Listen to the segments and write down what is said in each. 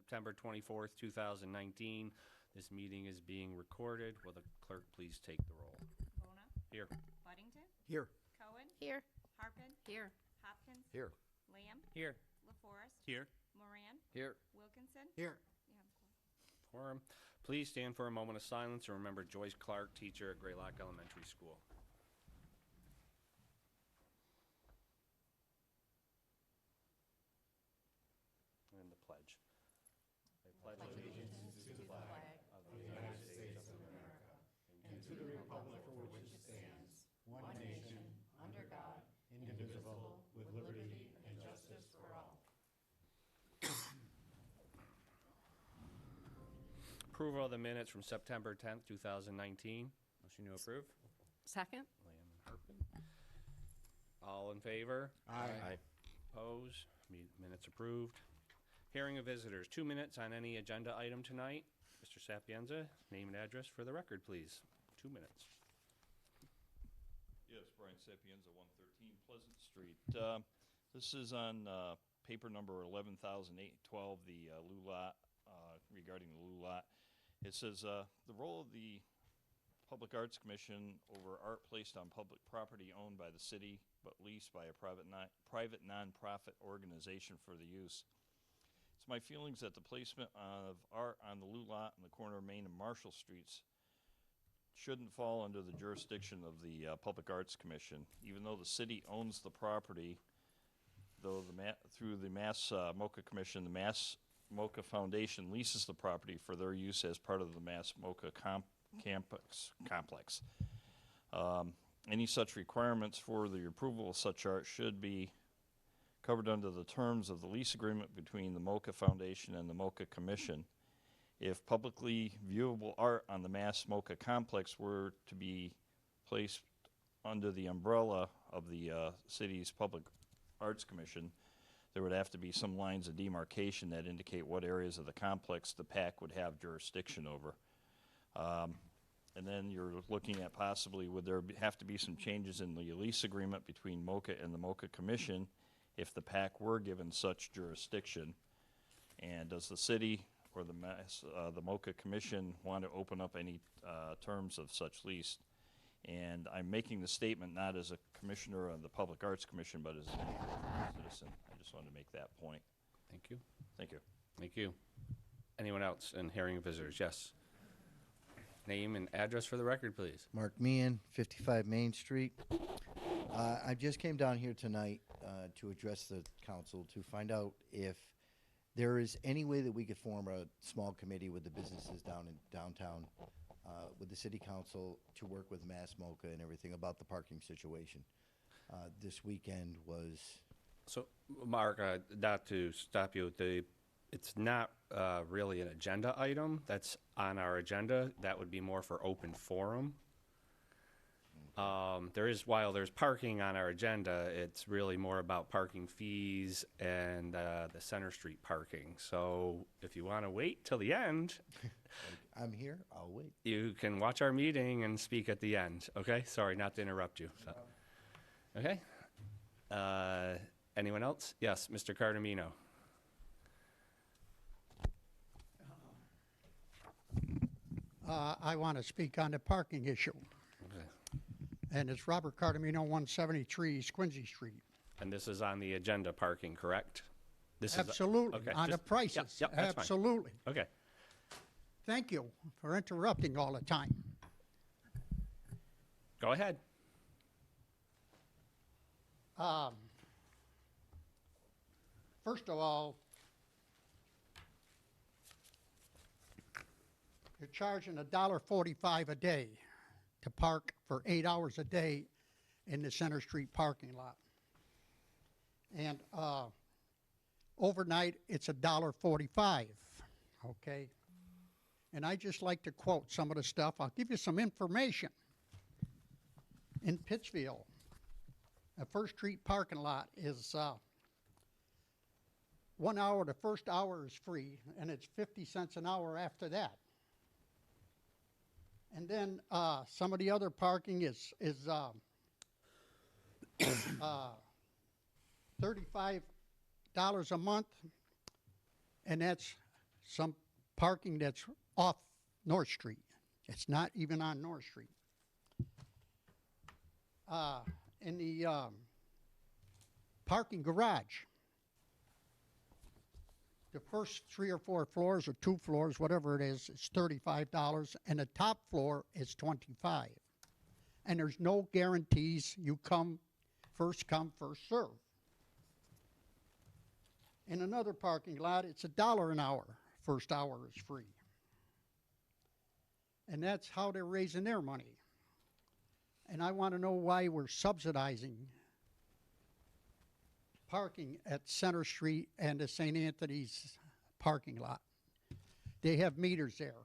September 24th, 2019. This meeting is being recorded. Will the clerk please take the roll? Bona, Here. Buddington, Here. Cohen, Here. Harpen, Here. Hopkins, Here. Lamb, Here. LaForest, Here. Moran, Here. Wilkinson. Here. You have a quorum. Quorum. Please stand for a moment of silence and remember Joyce Clark, teacher at Greylock Elementary School. And the pledge. I pledge allegiance to the flag of the United States of America and to the republic for which it stands, one nation, under God, indivisible, with liberty and justice for all. Approval of the minutes from September 10th, 2019. Motion to approve. Second? Lamb and Harpen. All in favor? Aye. Opposed? Minutes approved. Hearing of visitors, 2 minutes on any agenda item tonight. Mr. Sapienza, name and address for the record, please. 2 minutes. Yes, Brian Sapienza, 113 Pleasant Street. This is on paper number 11,812, the Lou lot, regarding the Lou lot. It says, the role of the Public Arts Commission over art placed on public property owned by the city but leased by a private nonprofit organization for the use. It's my feelings that the placement of art on the Lou lot in the corner of Main and Marshall Streets shouldn't fall under the jurisdiction of the Public Arts Commission. Even though the city owns the property, though through the Mass MoCA Commission, the Mass MoCA Foundation leases the property for their use as part of the Mass MoCA complex. Any such requirements for the approval of such art should be covered under the terms of the lease agreement between the MoCA Foundation and the MoCA Commission. If publicly viewable art on the Mass MoCA complex were to be placed under the umbrella of the city's Public Arts Commission, there would have to be some lines of demarcation that indicate what areas of the complex the PAC would have jurisdiction over. And then you're looking at possibly, would there have to be some changes in the lease agreement between MoCA and the MoCA Commission if the PAC were given such jurisdiction? And does the city or the MoCA Commission want to open up any terms of such lease? And I'm making the statement not as a commissioner of the Public Arts Commission, but as a citizen. I just wanted to make that point. Thank you. Thank you. Thank you. Anyone else in hearing of visitors? Yes. Name and address for the record, please. Mark Meehan, 55 Main Street. I just came down here tonight to address the council to find out if there is any way that we could form a small committee with the businesses downtown with the city council to work with Mass MoCA and everything about the parking situation. This weekend was... So, Mark, not to stop you, it's not really an agenda item that's on our agenda. That would be more for open forum. While there's parking on our agenda, it's really more about parking fees and the Center Street parking. So if you want to wait till the end, I'm here, I'll wait. you can watch our meeting and speak at the end, okay? Sorry, not to interrupt you. So. Okay. Anyone else? Yes, Mr. Cardamino. I want to speak on the parking issue. Okay. And it's Robert Cardamino, 173 Quincy Street. And this is on the agenda, parking, correct? This Absolutely, okay, on the just- prices. Yep, that's fine. Absolutely. Okay. Thank you for interrupting all the time. Go ahead. First of all, you're charging $1.45 a day to park for 8 hours a day in the Center Street parking lot. And overnight, it's $1.45, okay? And I just like to quote some of the stuff. I'll give you some information. In Pittsfield, a First Street parking lot is 1 hour, the first hour is free, and it's 50 cents an hour after that. And then some of the other parking is $35 a month, and that's some parking that's off North Street. It's not even on North Street. In the parking garage, the first 3 or 4 floors or 2 floors, whatever it is $35, and the top floor is $25. And there's no guarantees. You come, first serve. In another parking lot, it's $1 an hour. First hour is free. And that's how they're raising their money. And I want to know why we're subsidizing parking at Center Street and the St. Anthony's parking lot. They have meters there.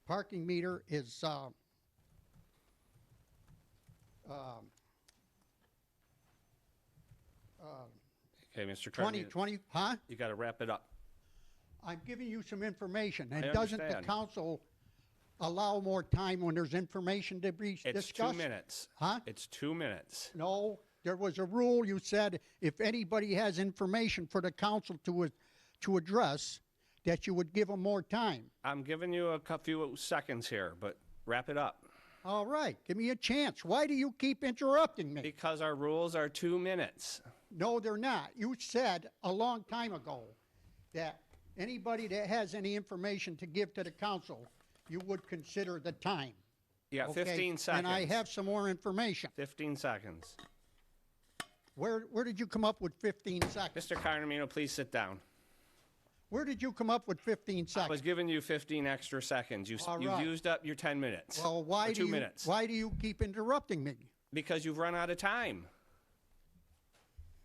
Parking meter is Okay, Mr. 20, Carmine, huh? you got to wrap it up. I'm giving you some information. I And doesn't the understand. council allow more time when there's information to be It's discussed? 2 minutes. Huh? It's 2 minutes. No, there was a rule. You said if anybody has information for the council to address, that you would give them more time. I'm giving you a few seconds here, but wrap it up. All right, give me a chance. Why do you keep interrupting me? Because our rules are 2 minutes. No, they're not. You said a long time ago that anybody that has any information to give to the council, you would consider the time. You got Okay? 15 seconds. And I have some more information. 15 seconds. Where did you come up with 15 seconds? Mr. Carmine, please sit down. Where did you come up with 15 I was seconds? giving you 15 extra seconds. You've All right. used up your 10 minutes. Well, or 2 minutes. why do you keep interrupting me? Because you've run out of time.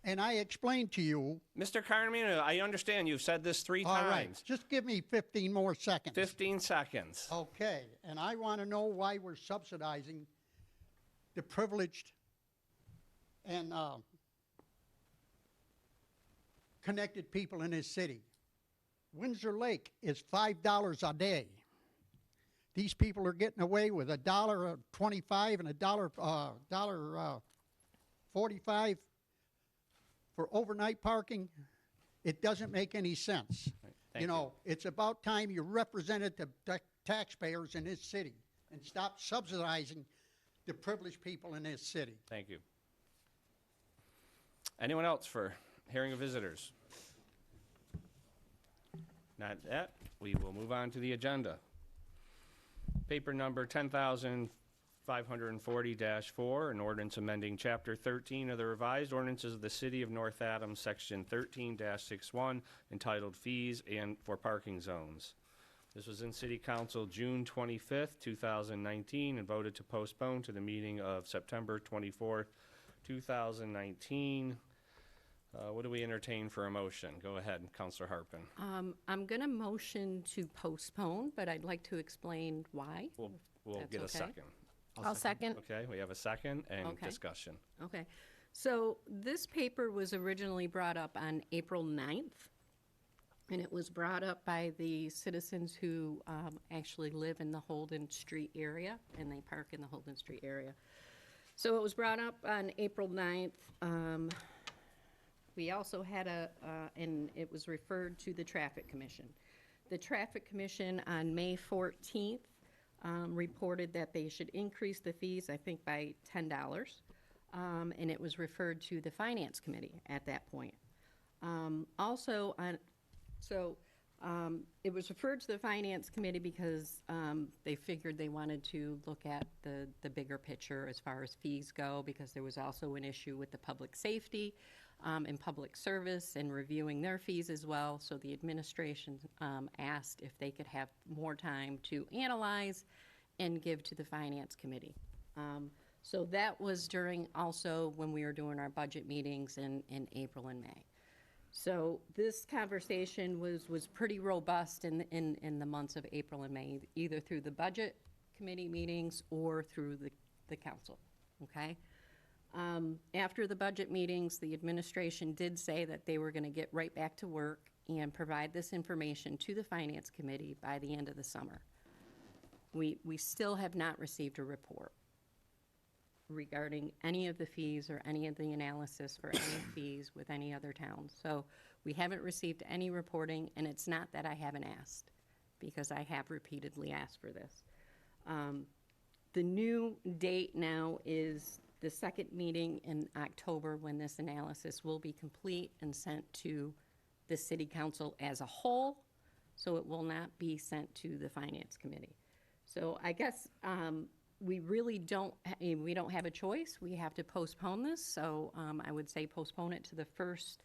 And I explained to you. Mr. Carmine, I understand you've said this 3 All right, times. just give me 15 more seconds. 15 seconds. Okay, and I want to know why we're subsidizing the privileged and connected people in this city. Windsor Lake is $5 a day. These people are getting away with $1.25 and $1.45 for overnight parking. It doesn't make any sense. thank You know, it's about time you represented the taxpayers in this city and stop subsidizing the privileged people in this city. Thank you. Anyone else for hearing of visitors? Not that. We will move on to the agenda. Paper number 10,540-4, an ordinance amending Chapter 13 of the revised ordinances of the City of North Adams, Section 13-61, entitled Fees and for Parking Zones. This was in City Council June 25th, 2019, and voted to postpone to the meeting of September 24th, 2019. What do we entertain for a motion? Go ahead, Councilor Harpen. I'm going to motion to postpone, but I'd like to explain why. We'll That's get a okay. second. I'll second. Okay, we have a second and Okay. discussion. Okay. So this paper was originally brought up on April 9th, and it was brought up by the citizens who actually live in the Holden Street area, and they park in the Holden Street area. So it was brought up on April 9th. We also had and it was referred to the Traffic Commission. The Traffic Commission on May 14th reported that they should increase the fees, I think, by $10. And it was referred to the Finance Committee at that point. It was referred to the Finance Committee because they figured they wanted to look at the bigger picture as far as fees go, because there was also an issue with the public safety and public service and reviewing their fees as well. So the administration asked if they could have more time to analyze and give to the Finance Committee. So that was during also when we were doing our budget meetings in April and May. So this conversation was pretty robust in the months of April and May, either through the budget committee meetings or through the council, okay? After the budget meetings, the administration did say that they were gonna get right back to work and provide this information to the Finance Committee by the end of the summer. We still have not received a report. regarding any of the fees or any of the analysis for any fees with any other town. So we haven't received any reporting, and it's not that I haven't asked, because I have repeatedly asked for this. The new date now is the second meeting in October, when this analysis will be complete and sent to the city council as a whole, so it will not be sent to the finance committee. So I guess we really don't have a choice. We have to postpone this, so I would say postpone it to the first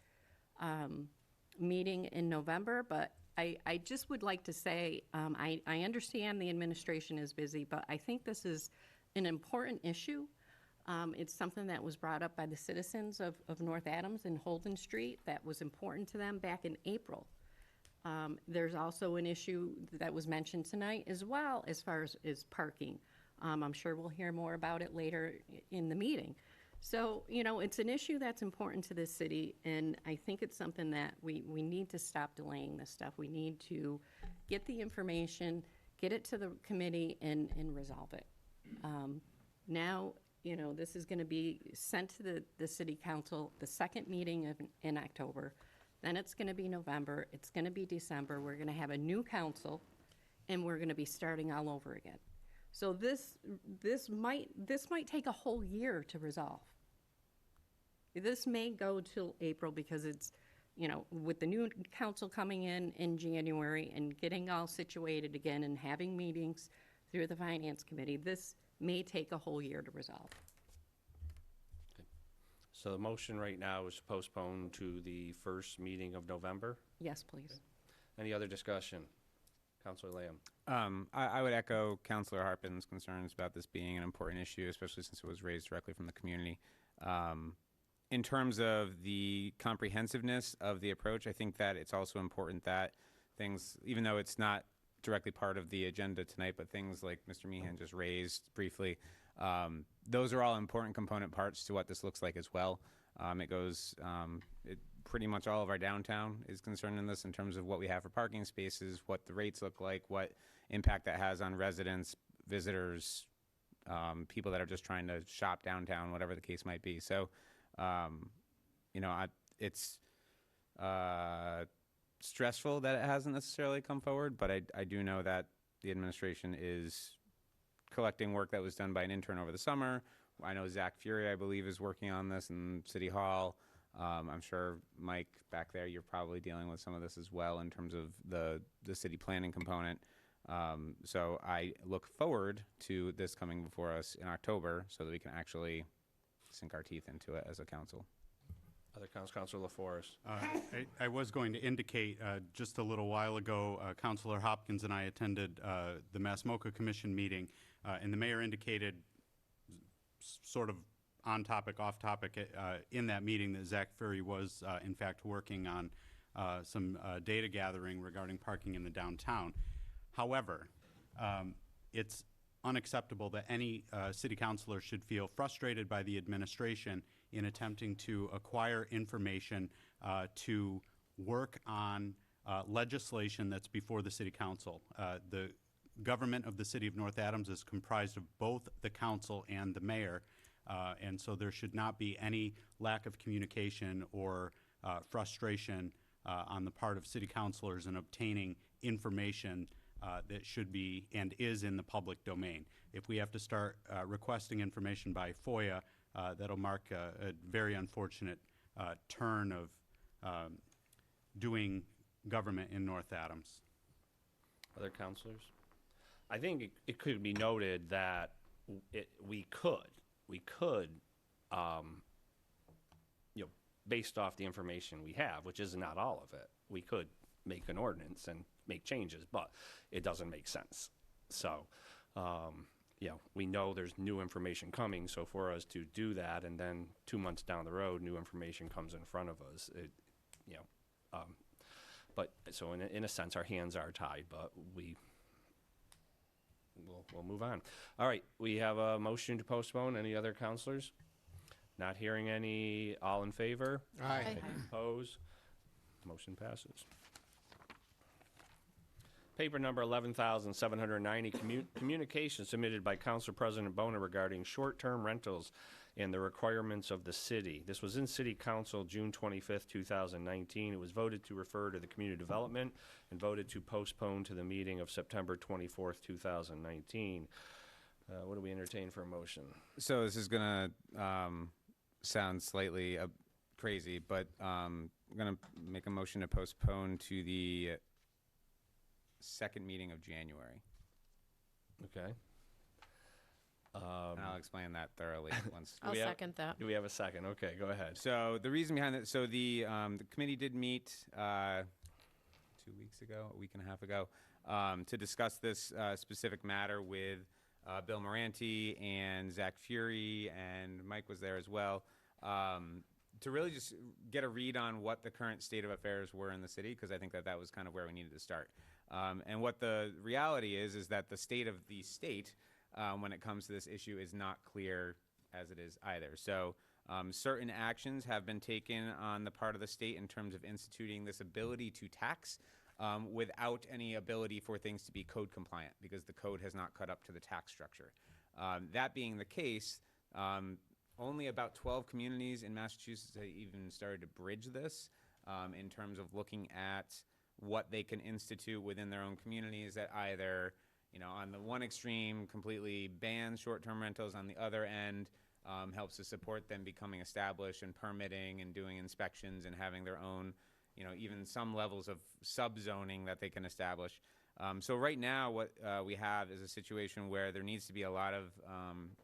meeting in November, but I just would like to say, I understand the administration is busy, but I think this is an important issue. It's something that was brought up by the citizens of North Adams and Holden Street that was important to them back in April. There's also an issue that was mentioned tonight as well, as far as parking. I'm sure we'll hear more about it later in the meeting. So, you know, it's an issue that's important to this city, and I think it's something that we need to stop delaying this stuff. We need to get the information, get it to the committee, and resolve it. Now, you know, this is gonna be sent to the city council, the second meeting in October. Then it's gonna be November, it's gonna be December, we're gonna have a new council, and we're gonna be starting all over again. So this might take a whole year to resolve. This may go till April, because it's, you know, with the new council coming in January and getting all situated again and having meetings through the finance committee, this may take a whole year to resolve. So the motion right now is to postpone to the first meeting of November. Yes, please. Any other discussion? Counselor Lamb. I would echo Councilor Harpin's concerns about this being an important issue, especially since it was raised directly from the community. In terms of the comprehensiveness of the approach, I think that it's also important that things, even though it's not directly part of the agenda tonight, but things like Mr. Meehan just raised briefly, those are all important component parts to what this looks like as well. Pretty much all of our downtown is concerned in this in terms of what we have for parking spaces, what the rates look like, what impact that has on residents, visitors, people that are just trying to shop downtown, whatever the case might be. So, you know, it's stressful that it hasn't necessarily come forward, but I do know that the administration is collecting work that was done by an intern over the summer. I know Zach Fury, I believe, is working on this in City Hall. I'm sure, Mike, back there, you're probably dealing with some of this as well in terms of the city planning component. So I look forward to this coming before us in October so that we can actually sink our teeth into it as a council. Other Counselor LaForest. I was going to indicate just a little while ago, Councilor Hopkins and I attended the Mass MoCA Commission meeting, and the mayor indicated sort of on topic, off topic in that meeting that Zach Fury was in fact working on some data gathering regarding parking in the downtown. However, it's unacceptable that any city councilor should feel frustrated by the administration in attempting to acquire information to work on legislation that's before the city council. The government of the city of North Adams is comprised of both the council and the mayor. And so there should not be any lack of communication or frustration on the part of city councilors in obtaining information that should be and is in the public domain. If we have to start requesting information by FOIA, that'll mark a very unfortunate turn of doing government in North Adams. Other counselors? I think it could be noted that we could, you know, based off the information we have, which is not all of it, we could make an ordinance and make changes, but it doesn't make sense. So, you know, we know there's new information coming, so for us to do that, and then 2 months down the road, new information comes in front of us, you know, but, so in a sense, our hands are tied, but we'll move on. All right, we have a motion to postpone. Any other counselors? Not hearing any. All in favor? Aye. Opposed? Motion passes. Paper number 11,790, communication submitted by Council President Bona regarding short-term rentals and the requirements of the city. This was in City Council June 25th, 2019. It was voted to refer to the Community Development and voted to postpone to the meeting of September 24th, 2019. What do we entertain for a motion? So this is gonna sound slightly crazy, but I'm gonna make a motion to postpone to the second meeting of January. Okay. And I'll explain that thoroughly once. I'll we have- second that. Do we have a second? Okay, go ahead. So the reason behind it, so the committee did meet 2 weeks ago, a week and a half ago, to discuss this specific matter with Bill Moranti and Zach Fury, and Mike was there as well, to really just get a read on what the current state of affairs were in the city, because I think that that was kind of where we needed to start. And what the reality is that the state of the state, when it comes to this issue, is not clear as it is either. So certain actions have been taken on the part of the state in terms of instituting this ability to tax without any ability for things to be code compliant, because the code has not caught up to the tax structure. That being the case, only about 12 communities in Massachusetts have even started to bridge this in terms of looking at what they can institute within their own communities that either, you know, on the one extreme completely bans short-term rentals, on the other end helps to support them becoming established and permitting and doing inspections and having their own, you know, even some levels of subzoning that they can establish. So right now what we have is a situation where there needs to be a lot of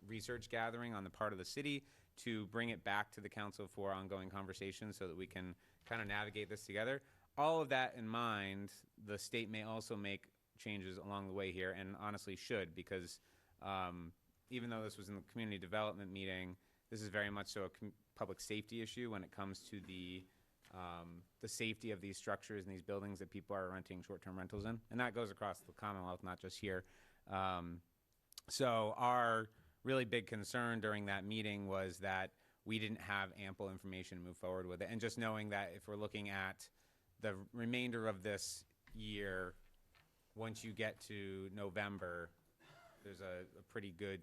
research gathering on the part of the city to bring it back to the council for ongoing conversations so that we can kind of navigate this together. All of that in mind, the state may also make changes along the way here, and honestly should, because even though this was in the community development meeting, this is very much so a public safety issue when it comes to the safety of these structures and these buildings that people are renting short-term rentals in, and that goes across the Commonwealth, not just here. So our really big concern during that meeting was that we didn't have ample information to move forward with it, and just knowing that if we're looking at the remainder of this year, once you get to November, there's a pretty good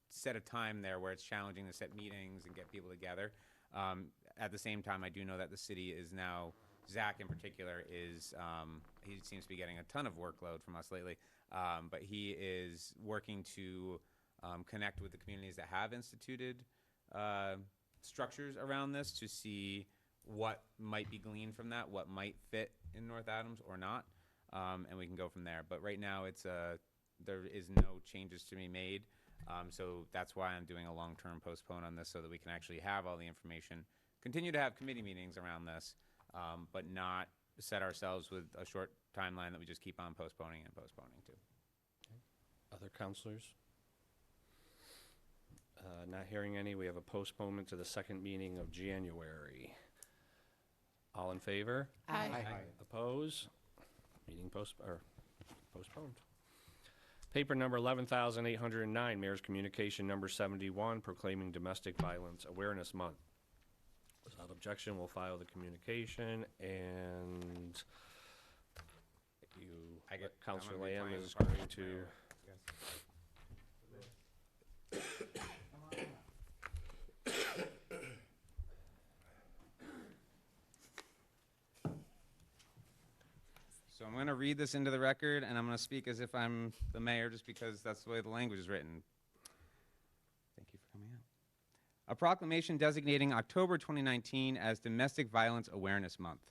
set of time there where it's challenging to set meetings and get people together. At the same time, I do know that the city is now, Zach in particular, is, he seems to be getting a ton of workload from us lately, but he is working to connect with the communities that have instituted structures around this to see what might be gleaned from that, what might fit in North Adams or not, and we can go from there. But right now, there is no changes to be made, so that's why I'm doing a long-term postpone on this, so that we can actually have all the information, continue to have committee meetings around this, but not set ourselves with a short timeline that we just keep on postponing and postponing to. Other counselors? Not hearing any. We have a postponement to the second meeting of January. All in favor? Aye. Oppose? Meeting postponed. Paper number 11,809, Mayor's Communication number 71, proclaiming Domestic Violence Awareness Month. Without objection, we'll file the communication, and Councilor Lamb is going to... So I'm going to read this into the record, and I'm going to speak as if I'm the mayor, just because that's the way the language is written. Thank you for coming out. A proclamation designating October 2019 as Domestic Violence Awareness Month.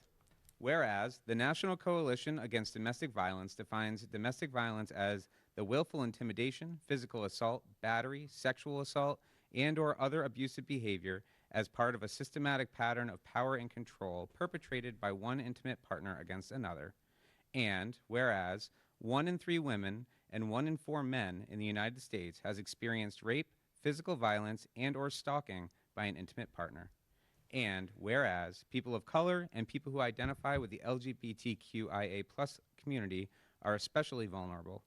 Whereas the National Coalition Against Domestic Violence defines domestic violence as the willful intimidation, physical assault, battery, sexual assault, and/or other abusive behavior as part of a systematic pattern of power and control perpetrated by one intimate partner against another. And whereas 1 in 3 women and 1 in 4 men in the United States has experienced rape, physical violence, and/or stalking by an intimate partner. And whereas people of color and people who identify with the LGBTQIA+ community are especially vulnerable.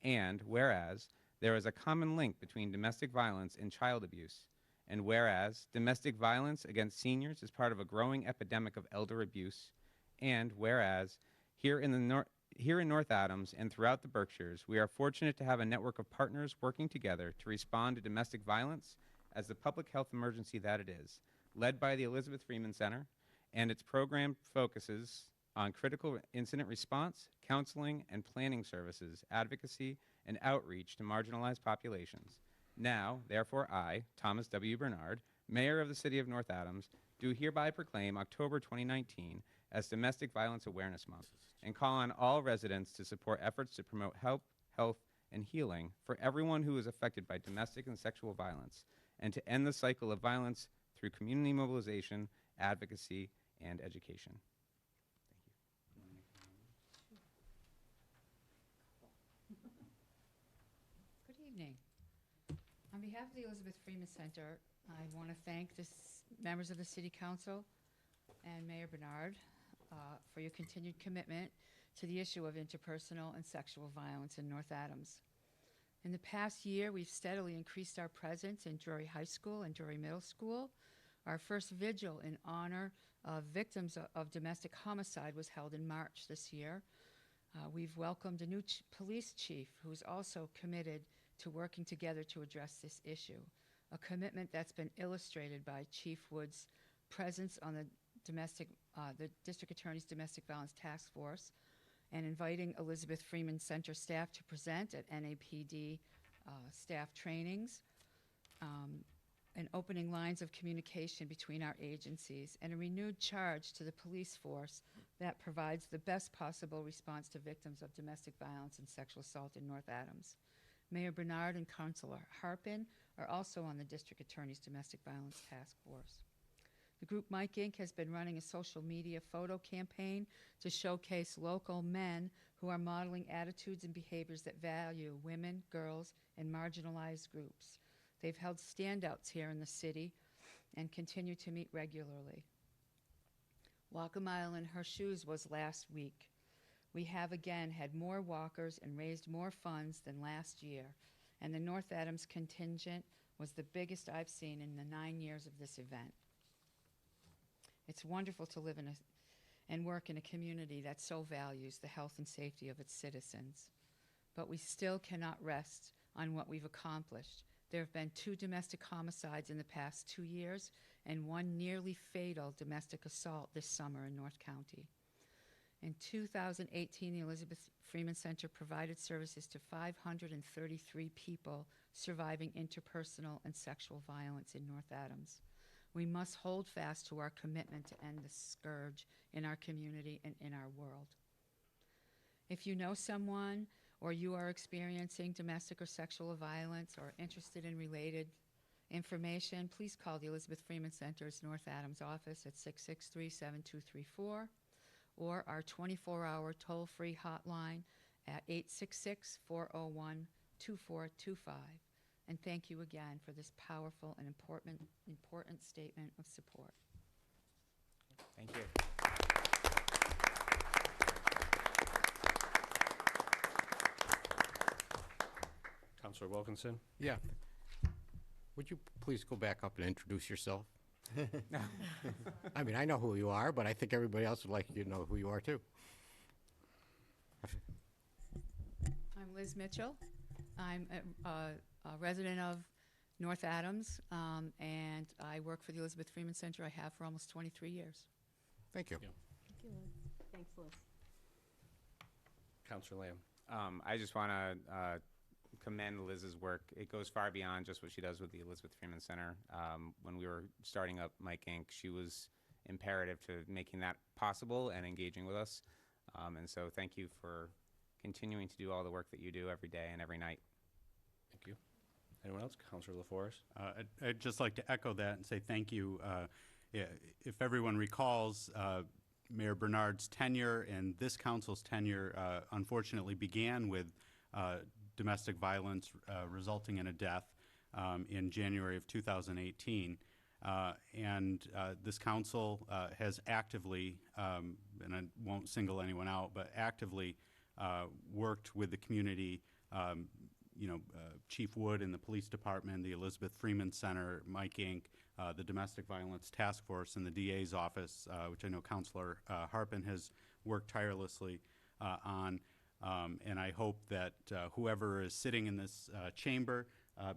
And whereas there is a common link between domestic violence and child abuse. And whereas domestic violence against seniors is part of a growing epidemic of elder abuse. And whereas here in here in North Adams and throughout the Berkshires, we are fortunate to have a network of partners working together to respond to domestic violence as the public health emergency that it is, led by the Elizabeth Freeman Center, and its program focuses on critical incident response, counseling and planning services, advocacy, and outreach to marginalized populations. Now, therefore, I, Thomas W. Bernard, Mayor of the City of North Adams, do hereby proclaim October 2019 as Domestic Violence Awareness Month and call on all residents to support efforts to promote help, health, and healing for everyone who is affected by domestic and sexual violence, and to end the cycle of violence through community mobilization, advocacy, and education. Good evening. On behalf of the Elizabeth Freeman Center, I want to thank the members of the City Council and Mayor Bernard for your continued commitment to the issue of interpersonal and sexual violence in North Adams. In the past year, we've steadily increased our presence in Drury High School and Drury Middle School. Our first vigil in honor of victims of domestic homicide was held in March this year. We've welcomed a new police chief who's also committed to working together to address this issue, a commitment that's been illustrated by Chief Wood's presence on the District Attorney's Domestic Violence Task Force and inviting Elizabeth Freeman Center staff to present at NAPD staff trainings, and opening lines of communication between our agencies, and a renewed charge to the police force that provides the best possible response to victims of domestic violence and sexual assault in North Adams. Mayor Bernard and Councilor Harpin are also on the District Attorney's Domestic Violence Task Force. The group Mike Inc. has been running a social media photo campaign to showcase local men who are modeling attitudes and behaviors that value women, girls, and marginalized groups. They've held standouts here in the city and continue to meet regularly. Walk a Mile in Her Shoes was last week. We have again had more walkers and raised more funds than last year, and the North Adams contingent was the biggest I've seen in the 9 years of this event. It's wonderful to live and work in a community that so values the health and safety of its citizens. But we still cannot rest on what we've accomplished. There have been 2 domestic homicides in the past 2 years and 1 nearly fatal domestic assault this summer in North County. In 2018, the Elizabeth Freeman Center provided services to 533 people surviving interpersonal and sexual violence in North Adams. We must hold fast to our commitment to end this scourge in our community and in our world. If you know someone or you are experiencing domestic or sexual violence or interested in related information, please call the Elizabeth Freeman Center's North Adams office at 663-7234 or our 24-hour toll-free hotline at 866-401-2425. And thank you again for this powerful and important statement of support. Thank you. Councilor Wilkinson? Yeah. Would you please go back up and introduce yourself? I mean, I know who you are, but I think everybody else would like you to know who you are, too. I'm Liz Mitchell. I'm a resident of North Adams, and I work for the Elizabeth Freeman Center. I have for almost 23 years. Thank you. Yeah. Thank you, Liz. Thanks, Liz. Councilor Lamb? I just want to commend Liz's work. It goes far beyond just what she does with the Elizabeth Freeman Center. When we were starting up Mike Inc., she was imperative to making that possible and engaging with us. And so thank you for continuing to do all the work that you do every day and every night. Thank you. Anyone else? Councilor LaForest? I'd just like to echo that and say thank you. If everyone recalls, Mayor Bernard's tenure and this council's tenure unfortunately began with domestic violence resulting in a death in January of 2018. And this council has actively, and I won't single anyone out, but actively worked with the community, Chief Wood and the police department, the Elizabeth Freeman Center, Mike Inc., the Domestic Violence Task Force, and the DA's office, which I know Councilor Harpin has worked tirelessly on. And I hope that whoever is sitting in this chamber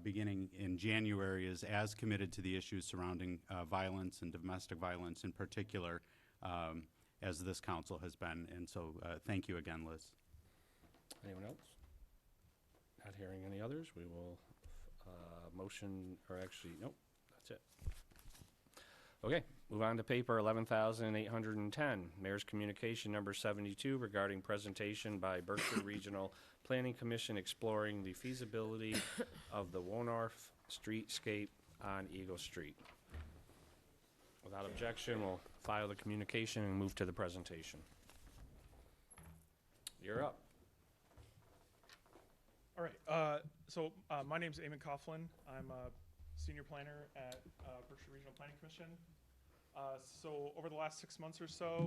beginning in January is as committed to the issues surrounding violence and domestic violence in particular as this council has been. And so thank you again, Liz. Anyone else? Not hearing any others, we will motion, or actually, nope, that's it. Okay, move on to paper 11,810, Mayor's Communication number 72 regarding presentation by Berkshire Regional Planning Commission exploring the feasibility of the Wonorf streetscape on Eagle Street. Without objection, we'll file the communication and move to the presentation. You're up. All right, my name's Eamon Coughlin. I'm a senior planner at Berkshire Regional Planning Commission. So over the last 6 months or so,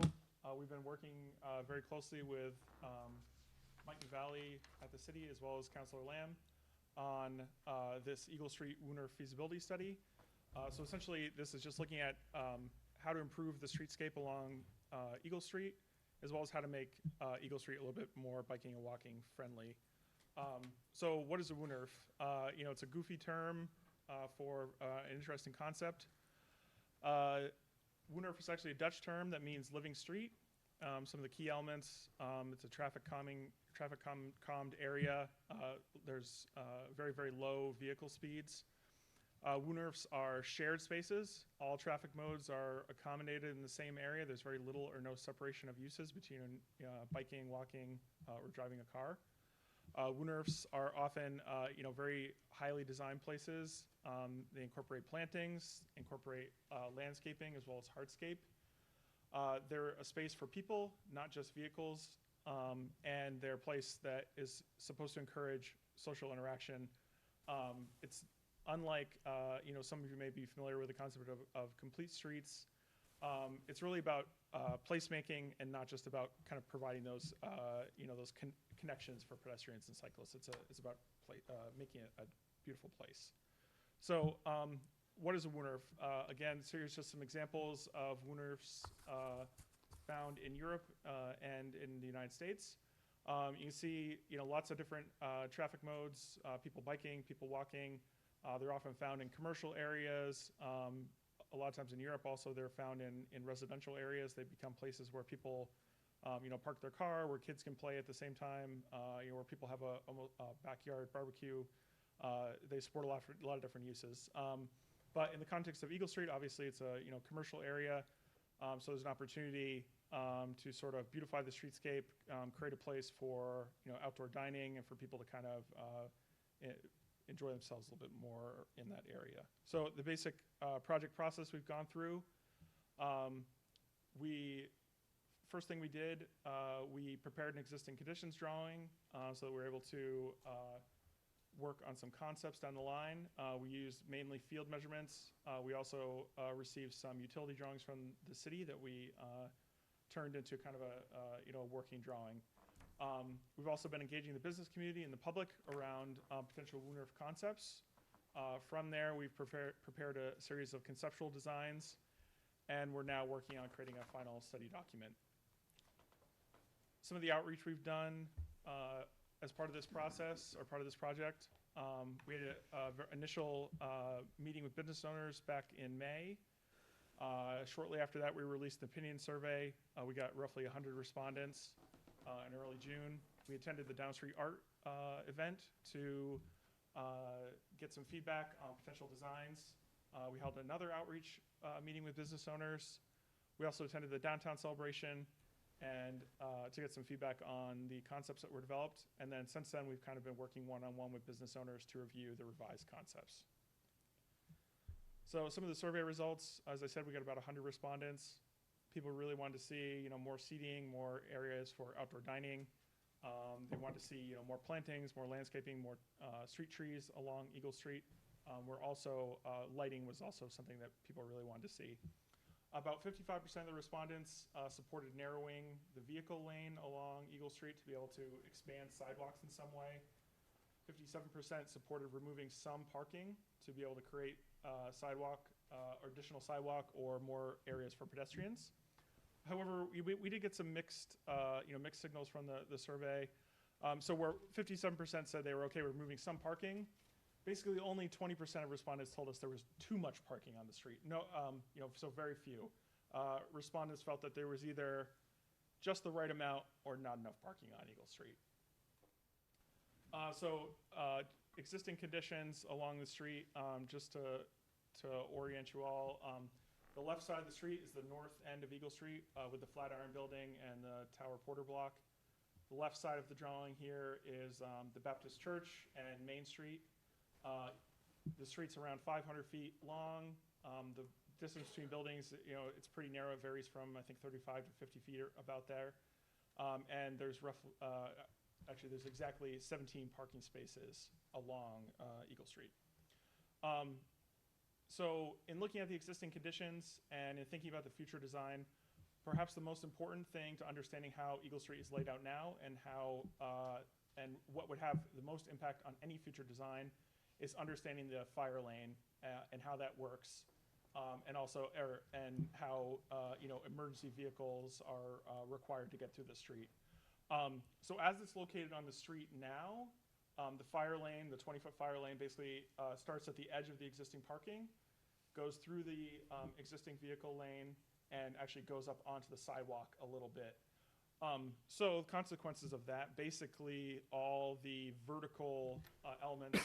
we've been working very closely with Mike Valley at the city as well as Councilor Lamb on this Eagle Street Wooner feasibility study. So essentially, this is just looking at how to improve the streetscape along Eagle Street, as well as how to make Eagle Street a little bit more biking and walking friendly. So what is a Woonerf? It's a goofy term for an interesting concept. Woonerf is actually a Dutch term that means living street. Some of the key elements, it's a traffic calmed area. There's very, very low vehicle speeds. Woonerfs are shared spaces. All traffic modes are accommodated in the same area. There's very little or no separation of uses between biking, walking, or driving a car. Woonerfs are often, very highly designed places. They incorporate plantings, incorporate landscaping as well as hardscape. They're a space for people, not just vehicles, and they're a place that is supposed to encourage social interaction. It's unlike, some of you may be familiar with the concept of complete streets. It's really about placemaking and not just about kind of providing those, those connections for pedestrians and cyclists. It's about making it a beautiful place. So what is a Woonerf? Again, so here's just some examples of Woonerfs found in Europe and in the United States. You can see, lots of different traffic modes, people biking, people walking. They're often found in commercial areas. A lot of times in Europe also they're found in residential areas. They become places where people park their car, where kids can play at the same time, where people have a backyard barbecue. They support a lot of different uses. But in the context of Eagle Street, obviously it's a commercial area, so there's an opportunity to sort of beautify the streetscape, create a place for outdoor dining and for people to kind of enjoy themselves a little bit more in that area. So the basic project process we've gone through, first thing we did, we prepared an existing conditions drawing so that we were able to work on some concepts down the line. We used mainly field measurements. We also received some utility drawings from the city that we turned into kind of a working drawing. We've also been engaging the business community and the public around potential Woonerf concepts. From there, we've prepared a series of conceptual designs, and we're now working on creating a final study document. Some of the outreach we've done as part of this process or part of this project, we had an initial meeting with business owners back in May. Shortly after that, we released an opinion survey. We got roughly 100 respondents in early June. We attended the Down Street Art event to get some feedback on potential designs. We held another outreach meeting with business owners. We also attended the downtown celebration and to get some feedback on the concepts that were developed. And then since then, we've kind of been working one-on-one with business owners to review the revised concepts. So some of the survey results, as I said, we got about 100 respondents. People really wanted to see, more seating, more areas for outdoor dining. They wanted to see, more plantings, more landscaping, more street trees along Eagle Street. We're also, lighting was also something that people really wanted to see. About 55% of the respondents supported narrowing the vehicle lane along Eagle Street to be able to expand sidewalks in some way. 57% supported removing some parking to be able to create sidewalk or additional sidewalk or more areas for pedestrians. However, we did get some mixed, mixed signals from the survey. So where 57% said they were okay with removing some parking, basically only 20% of respondents told us there was too much parking on the street. No, so very few. Respondents felt that there was either just the right amount or not enough parking on Eagle Street. Existing conditions along the street, just to orient you all. The left side of the street is the north end of Eagle Street with the Flatiron Building and the Tower Porter Block. The left side of the drawing here is the Baptist Church and Main Street. The street's around 500 feet long. The distance between buildings, it's pretty narrow. It varies from, I think, 35 to 50 feet or about there. And there's there's exactly 17 parking spaces along Eagle Street. So in looking at the existing conditions and in thinking about the future design, perhaps the most important thing to understanding how Eagle Street is laid out now and how and what would have the most impact on any future design is understanding the fire lane and how that works, and also and how emergency vehicles are required to get through the street. So as it's located on the street now, the fire lane, the 20-foot fire lane, basically starts at the edge of the existing parking, goes through the existing vehicle lane, and actually goes up onto the sidewalk a little bit. So consequences of that, basically all the vertical elements,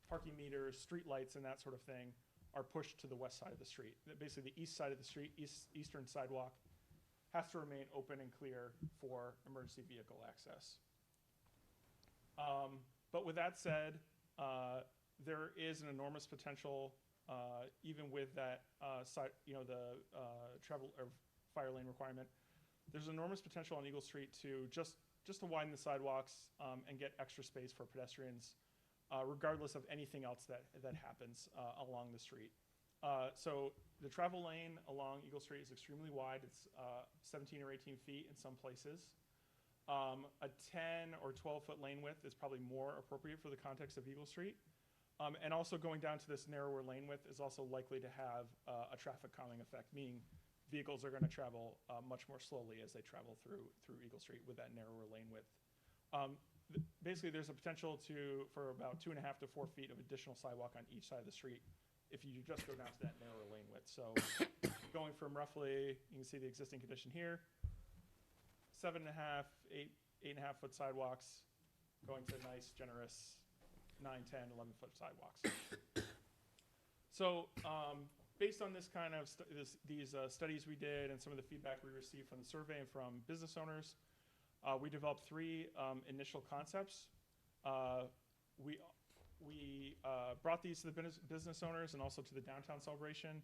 parking meters, street lights, and that sort of thing, are pushed to the west side of the street. Basically the east side of the street, eastern sidewalk, has to remain open and clear for emergency vehicle access. But with that said, there is an enormous potential, even with that travel or fire lane requirement. There's enormous potential on Eagle Street to just to widen the sidewalks and get extra space for pedestrians, regardless of anything else that happens along the street. So the travel lane along Eagle Street is extremely wide. It's 17 or 18 feet in some places. A 10 or 12-foot lane width is probably more appropriate for the context of Eagle Street. And also going down to this narrower lane width is also likely to have a traffic calming effect, meaning vehicles are going to travel much more slowly as they travel through Eagle Street with that narrower lane width. Basically, there's a potential for about 2.5 to 4 feet of additional sidewalk on each side of the street if you just go down to that narrower lane width. So going from roughly, you can see the existing condition here, 7.5, 8.5 foot sidewalks, going to nice, generous 9, 10, 11 foot sidewalks. So based on this kind of these studies we did and some of the feedback we received from the survey and from business owners, we developed 3 initial concepts. We brought these to the business owners and also to the downtown celebration.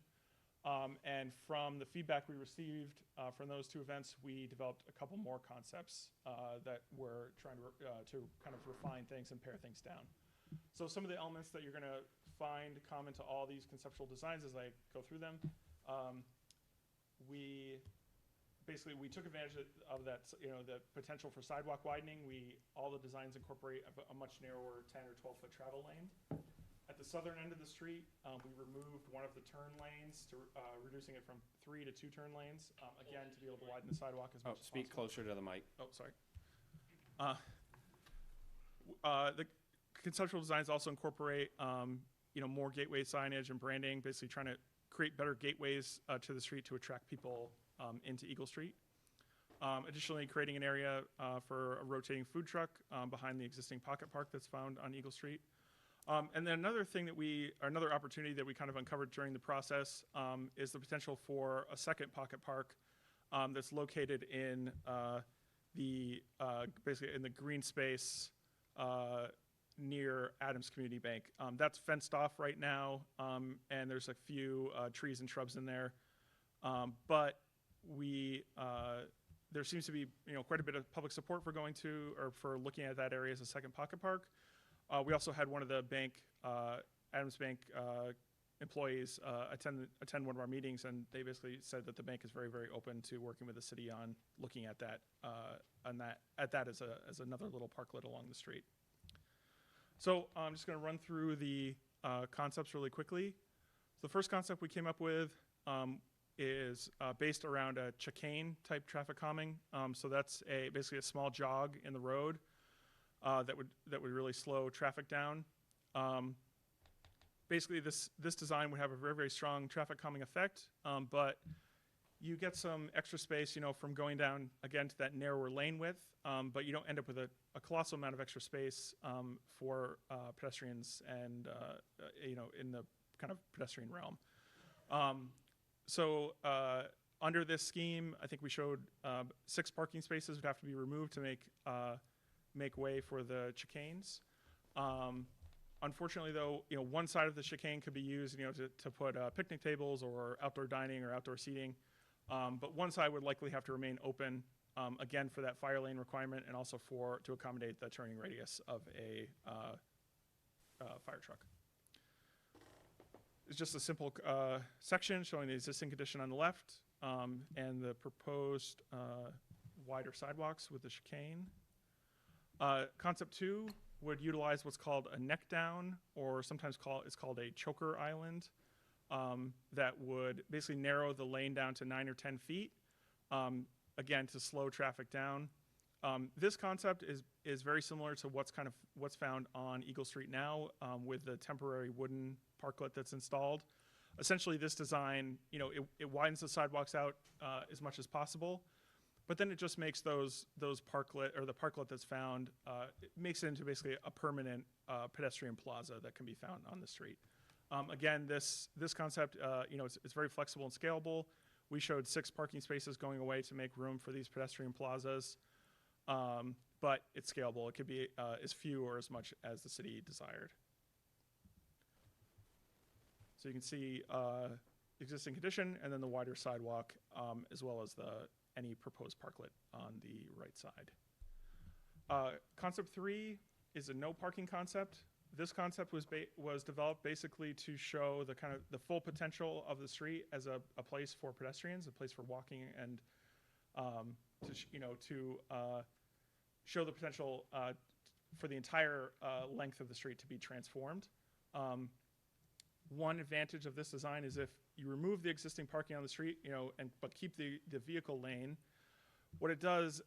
And from the feedback we received from those 2 events, we developed a couple more concepts that we're trying to kind of refine things and pare things down. So some of the elements that you're going to find common to all these conceptual designs as I go through them, we took advantage of that, the potential for sidewalk widening. All the designs incorporate a much narrower 10 or 12 foot travel lane. At the southern end of the street, we removed one of the turn lanes, reducing it from 3 to 2 turn lanes, again, to be able to widen the sidewalk as much as Speak possible. closer to the mic. Oh, sorry. The conceptual designs also incorporate, more gateway signage and branding, basically trying to create better gateways to the street to attract people into Eagle Street. Additionally, creating an area for a rotating food truck behind the existing pocket park that's found on Eagle Street. And then another opportunity that we kind of uncovered during the process is the potential for a second pocket park that's located in basically in the green space near Adams Community Bank. That's fenced off right now, and there's a few trees and shrubs in there. But there seems to be quite a bit of public support for looking at that area as a second pocket park. We also had one of the Adams Bank employees attend one of our meetings, and they basically said that the bank is very, very open to working with the city on looking at that as another little parklet along the street. So I'm just going to run through the concepts really quickly. So the first concept we came up with is based around a chicane type traffic calming. So that's basically a small jog in the road that would really slow traffic down. Basically, this design would have a very, very strong traffic calming effect, but you get some extra space, from going down again to that narrower lane width, but you don't end up with a colossal amount of extra space for pedestrians and in the kind of pedestrian realm. So under this scheme, I think we showed 6 parking spaces would have to be removed to make way for the chicanes. Unfortunately, though, one side of the chicane could be used, to put picnic tables or outdoor dining or outdoor seating. But one side would likely have to remain open, again, for that fire lane requirement and also to accommodate the turning radius of a fire truck. It's just a simple section showing the existing condition on the left and the proposed wider sidewalks with the chicane. Concept 2 would utilize what's called a neck down, or sometimes it's called a choker island. That would basically narrow the lane down to 9 or 10 feet, again, to slow traffic down. This concept is very similar to what's found on Eagle Street now with the temporary wooden parklet that's installed. Essentially, this design, it widens the sidewalks out as much as possible, but then it just makes those parklet, or the parklet that's found, it makes it into basically a permanent pedestrian plaza that can be found on the street. Again, this concept, it's very flexible and scalable. We showed 6 parking spaces going away to make room for these pedestrian plazas, but it's scalable. It could be as few or as much as the city desired. So you can see existing condition and then the wider sidewalk, as well as any proposed parklet on the right side. Concept 3 is a no parking concept. This concept was developed basically to show the full potential of the street as a place for pedestrians, a place for walking, and to show the potential for the entire length of the street to be transformed. One advantage of this design is if you remove the existing parking on the street, but keep the vehicle lane, what it does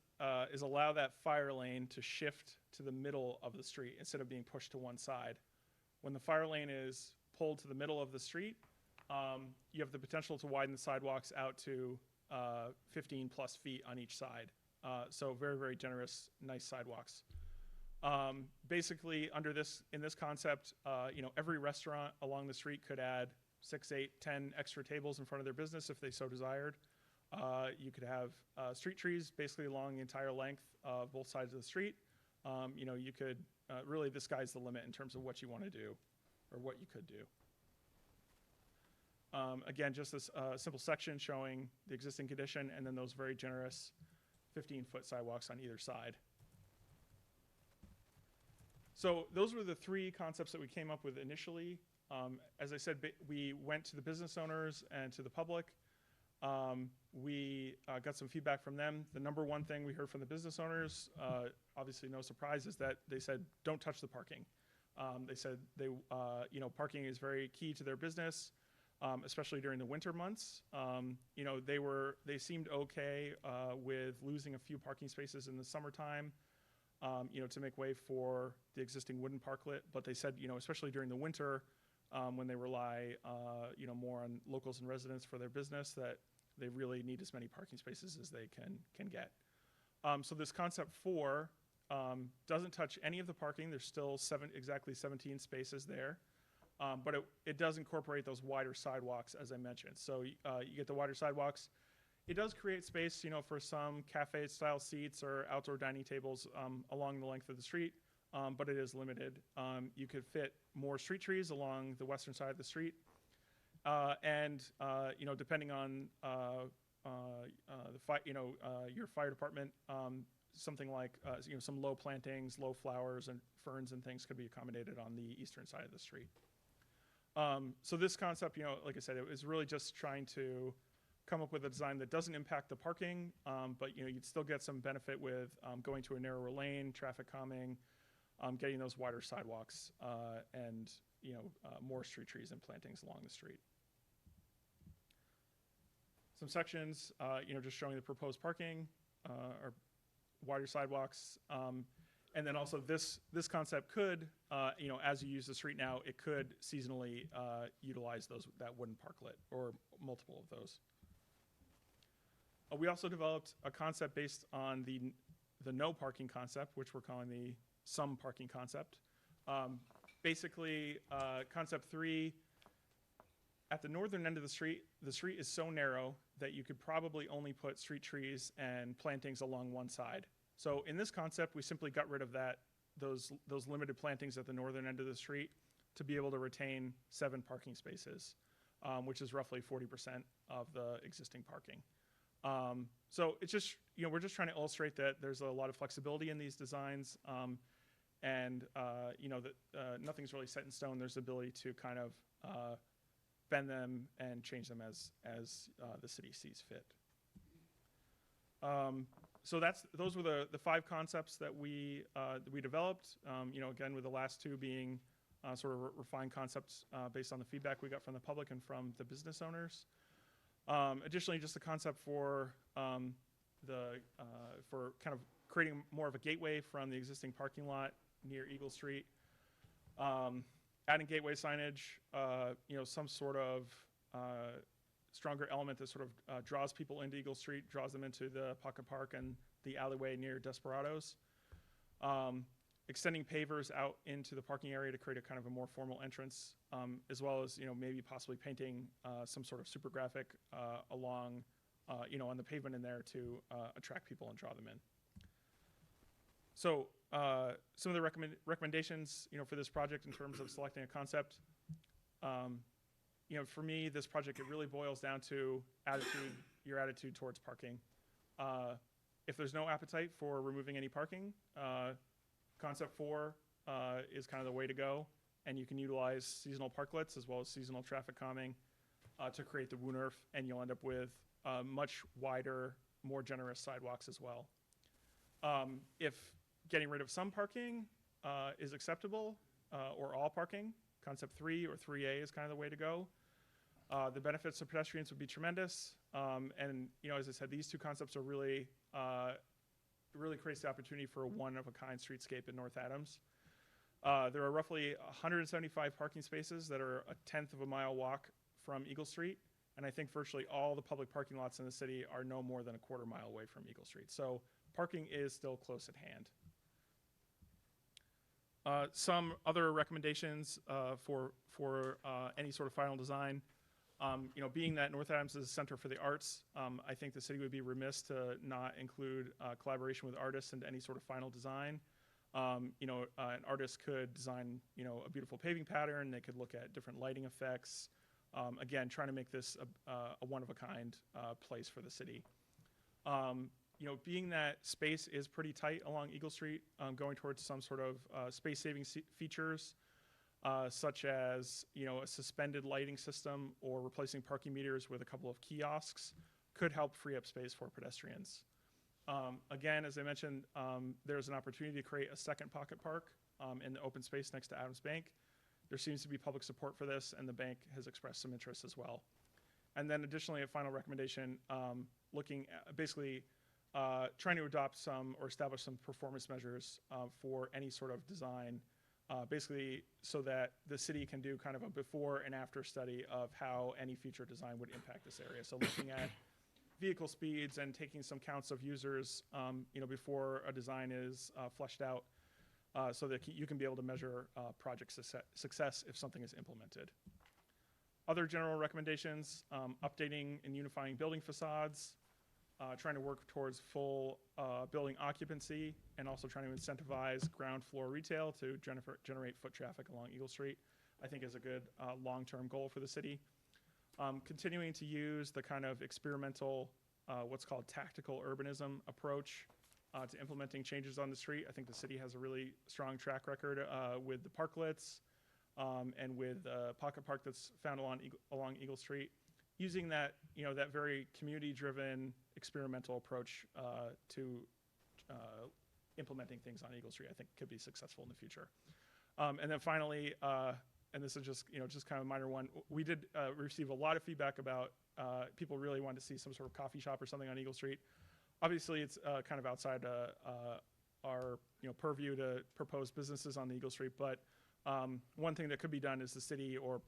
is allow that fire lane to shift to the middle of the street instead of being pushed to one side. When the fire lane is pulled to the middle of the street, you have the potential to widen the sidewalks out to 15 plus feet on each side. So very, very generous, nice sidewalks. Basically, in this concept, every restaurant along the street could add 6, 8, 10 extra tables in front of their business if they so desired. You could have street trees basically along the entire length of both sides of the street. You could really, the sky's the limit in terms of what you want to do or what you could do. Again, just this simple section showing the existing condition and then those very generous 15-foot sidewalks on either side. So those were the 3 concepts that we came up with initially. As I said, we went to the business owners and to the public. We got some feedback from them. The number one thing we heard from the business owners, obviously no surprise, is that they said, don't touch the parking. They said parking is very key to their business, especially during the winter months. They seemed okay with losing a few parking spaces in the summertime, to make way for the existing wooden parklet. But they said, especially during the winter, when they rely, more on locals and residents for their business, that they really need as many parking spaces as they can get. So this concept 4 doesn't touch any of the parking. There's still exactly 17 spaces there, but it does incorporate those wider sidewalks, as I mentioned. So you get the wider sidewalks. It does create space, for some cafe-style seats or outdoor dining tables along the length of the street, but it is limited. You could fit more street trees along the western side of the street, and depending on your fire department, something like some low plantings, low flowers, and ferns and things could be accommodated on the eastern side of the street. So this concept, like I said, it was really just trying to come up with a design that doesn't impact the parking, but you'd still get some benefit with going to a narrower lane, traffic calming, getting those wider sidewalks, and more street trees and plantings along the street. some sections, just showing the proposed parking or wider sidewalks. And then also this concept could, as you use the street now, it could seasonally utilize that wooden parklet or multiple of those. We also developed a concept based on the no parking concept, which we're calling the some parking concept. Basically, concept 3, at the northern end of the street is so narrow that you could probably only put street trees and plantings along one side. So in this concept, we simply got rid of those limited plantings at the northern end of the street to be able to retain 7 parking spaces, which is roughly 40% of the existing parking. So it's just, we're just trying to illustrate that there's a lot of flexibility in these designs, and that nothing's really set in stone. There's the ability to kind of bend them and change them as the city sees fit. So those were the 5 concepts that we developed. Again, with the last 2 being sort of refined concepts based on the feedback we got from the public and from the business owners. Additionally, just the concept for for kind of creating more of a gateway from the existing parking lot near Eagle Street. Adding gateway signage, some sort of stronger element that sort of draws people into Eagle Street, draws them into the Pocket Park and the alleyway near Desperados. Extending pavers out into the parking area to create a kind of a more formal entrance, as well as maybe possibly painting some sort of super graphic along on the pavement in there to attract people and draw them in. So some of the recommendations for this project in terms of selecting a concept. For me, this project, it really boils down to your attitude towards parking. If there's no appetite for removing any parking, concept 4 is kind of the way to go, and you can utilize seasonal parklets as well as seasonal traffic calming to create the WUNRF, and you'll end up with much wider, more generous sidewalks as well. If getting rid of some parking is acceptable, or all parking, concept 3 or 3A is kind of the way to go. The benefits to pedestrians would be tremendous, and as I said, these 2 concepts are really creates the opportunity for a one-of-a-kind streetscape in North Adams. There are roughly 175 parking spaces that are a 1/10 of a mile walk from Eagle Street, and I think virtually all the public parking lots in the city are no more than a 1/4 mile away from Eagle Street. So parking is still close at hand. Some other recommendations for any sort of final design. Being that North Adams is a center for the arts, I think the city would be remiss to not include collaboration with artists into any sort of final design. An artist could design, a beautiful paving pattern. They could look at different lighting effects. Again, trying to make this a one-of-a-kind place for the city. Being that space is pretty tight along Eagle Street, going towards some sort of space-saving features, such as a suspended lighting system or replacing parking meters with a couple of kiosks could help free up space for pedestrians. Again, as I mentioned, there's an opportunity to create a second Pocket Park in the open space next to Adams Bank. There seems to be public support for this, and the bank has expressed some interest as well. And then additionally, a final recommendation, looking at basically trying to adopt some or establish some performance measures for any sort of design, basically so that the city can do kind of a before and after study of how any future design would impact this area. So looking at vehicle speeds and taking some counts of users, before a design is fleshed out, so that you can be able to measure project success if something is implemented. Other general recommendations, updating and unifying building facades, trying to work towards full building occupancy, and also trying to incentivize ground floor retail to generate foot traffic along Eagle Street, I think is a good long-term goal for the city. Continuing to use the kind of experimental, what's called tactical urbanism approach to implementing changes on the street. I think the city has a really strong track record with the parklets and with Pocket Park that's found along Eagle Street. Using that, that very community-driven experimental approach to implementing things on Eagle Street, I think could be successful in the future. And then finally, and this is just kind of a minor one, we did receive a lot of feedback about people really wanted to see some sort of coffee shop or something on Eagle Street. Obviously, it's kind of outside our purview to propose businesses on the Eagle Street, but one thing that could be done is the city or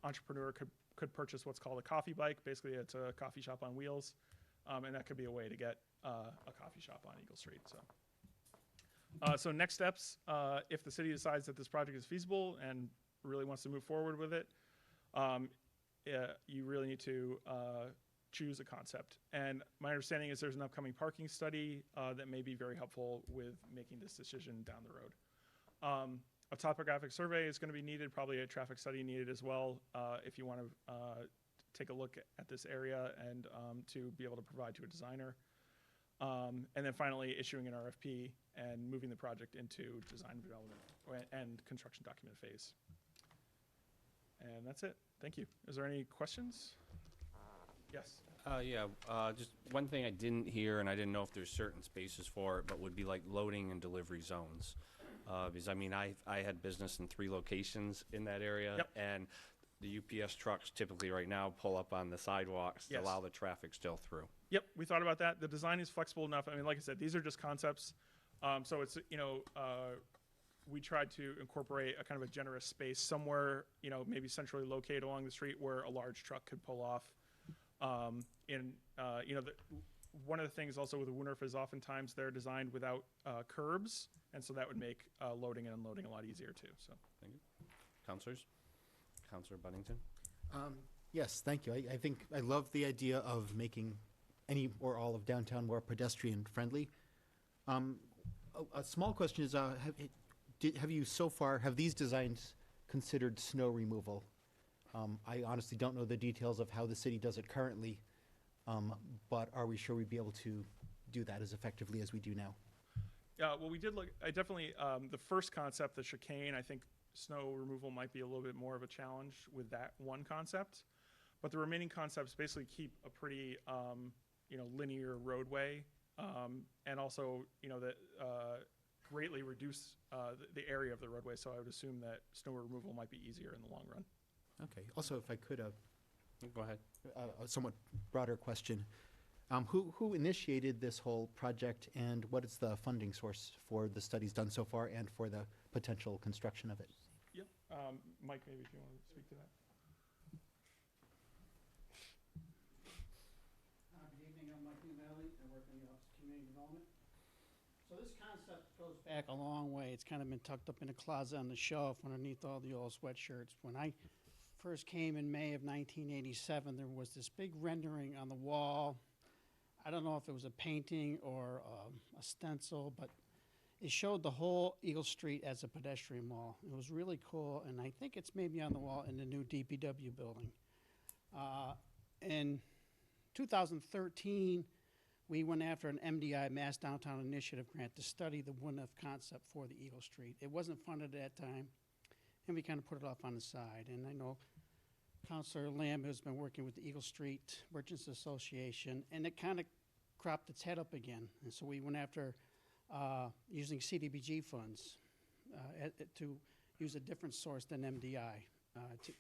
entrepreneur could purchase what's called a coffee bike. Basically, it's a coffee shop on wheels, and that could be a way to get a coffee shop on Eagle Street. So next steps, if the city decides that this project is feasible and really wants to move forward with it, you really need to choose a concept. And my understanding is there's an upcoming parking study that may be very helpful with making this decision down the road. A topographic survey is going to be needed, probably a traffic study needed as well, if you want to take a look at this area and to be able to provide to a designer. And then finally, issuing an RFP and moving the project into design development and construction document phase. And that's it. Thank you. Is there any questions? Yes. Just one thing I didn't hear, and I didn't know if there's certain spaces for it, but would be like loading and delivery zones. Because I mean, I had business in 3 locations in that area, Yep. and the UPS trucks typically right now pull up on the sidewalks to Yes. allow the traffic still through. Yep, we thought about that. The design is flexible enough. I mean, like I said, these are just concepts. So it's, we tried to incorporate a kind of a generous space somewhere, maybe centrally located along the street where a large truck could pull off. One of the things also with the Woonerf is oftentimes they're designed without curbs, and so that would make loading and unloading a lot easier too. So, Thank you. Counselors? Counselor Buddington? Yes, thank you. I think I love the idea of making any or all of downtown more pedestrian friendly. A small question is, have these designs considered snow removal? I honestly don't know the details of how the city does it currently, but are we sure we'd be able to do that as effectively as we do now? yeah, well, we did look. I definitely the first concept, the chicane. I think snow removal might be a little bit more of a challenge with that one concept, but the remaining concepts basically keep a pretty linear roadway, and also that greatly reduce the area of the roadway. So I would assume that snow removal might be easier in the long run. Okay. Also, if I could, Go ahead. a somewhat broader question. Who initiated this whole project, and what is the funding source for the studies done so far and for the potential construction of it? Yep. Mike, maybe if you want to speak to that. Good evening, I'm Mike Newvalley, I work in the Office of Community Development. So this concept goes back a long way. It's kind of been tucked up in a closet on the shelf underneath all the old sweatshirts. When I first came in May of 1987, there was this big rendering on the wall. I don't know if it was a painting or a stencil, but it showed the whole Eagle Street as a pedestrian mall. It was really cool, and I think it's maybe on the wall in the new DPW building. In 2013, we went after an MDI, Mass Downtown Initiative grant, to study the Woonerf concept for the Eagle Street. It wasn't funded at that time, and we kind of put it off on the side. And I know Councilor Lamb has been working with the Eagle Street Merchants Association, and it kind of cropped its head up again. And so we went after using CDBG funds to use a different source than MDI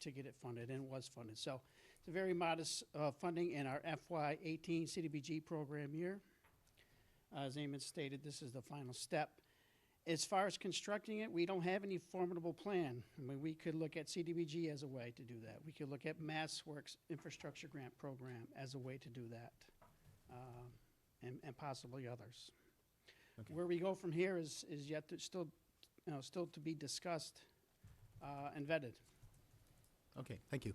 to get it funded, and it was funded. So it's a very modest funding in our FY18 CDBG program year. As Eamon stated, this is the final step. As far as constructing it, we don't have any formidable plan. I mean, we could look at CDBG as a way to do that. We could look at MassWorks Infrastructure Grant Program as a way to do that, and possibly others. Okay. Where we go from here is yet to still to be discussed and vetted. Okay, thank you.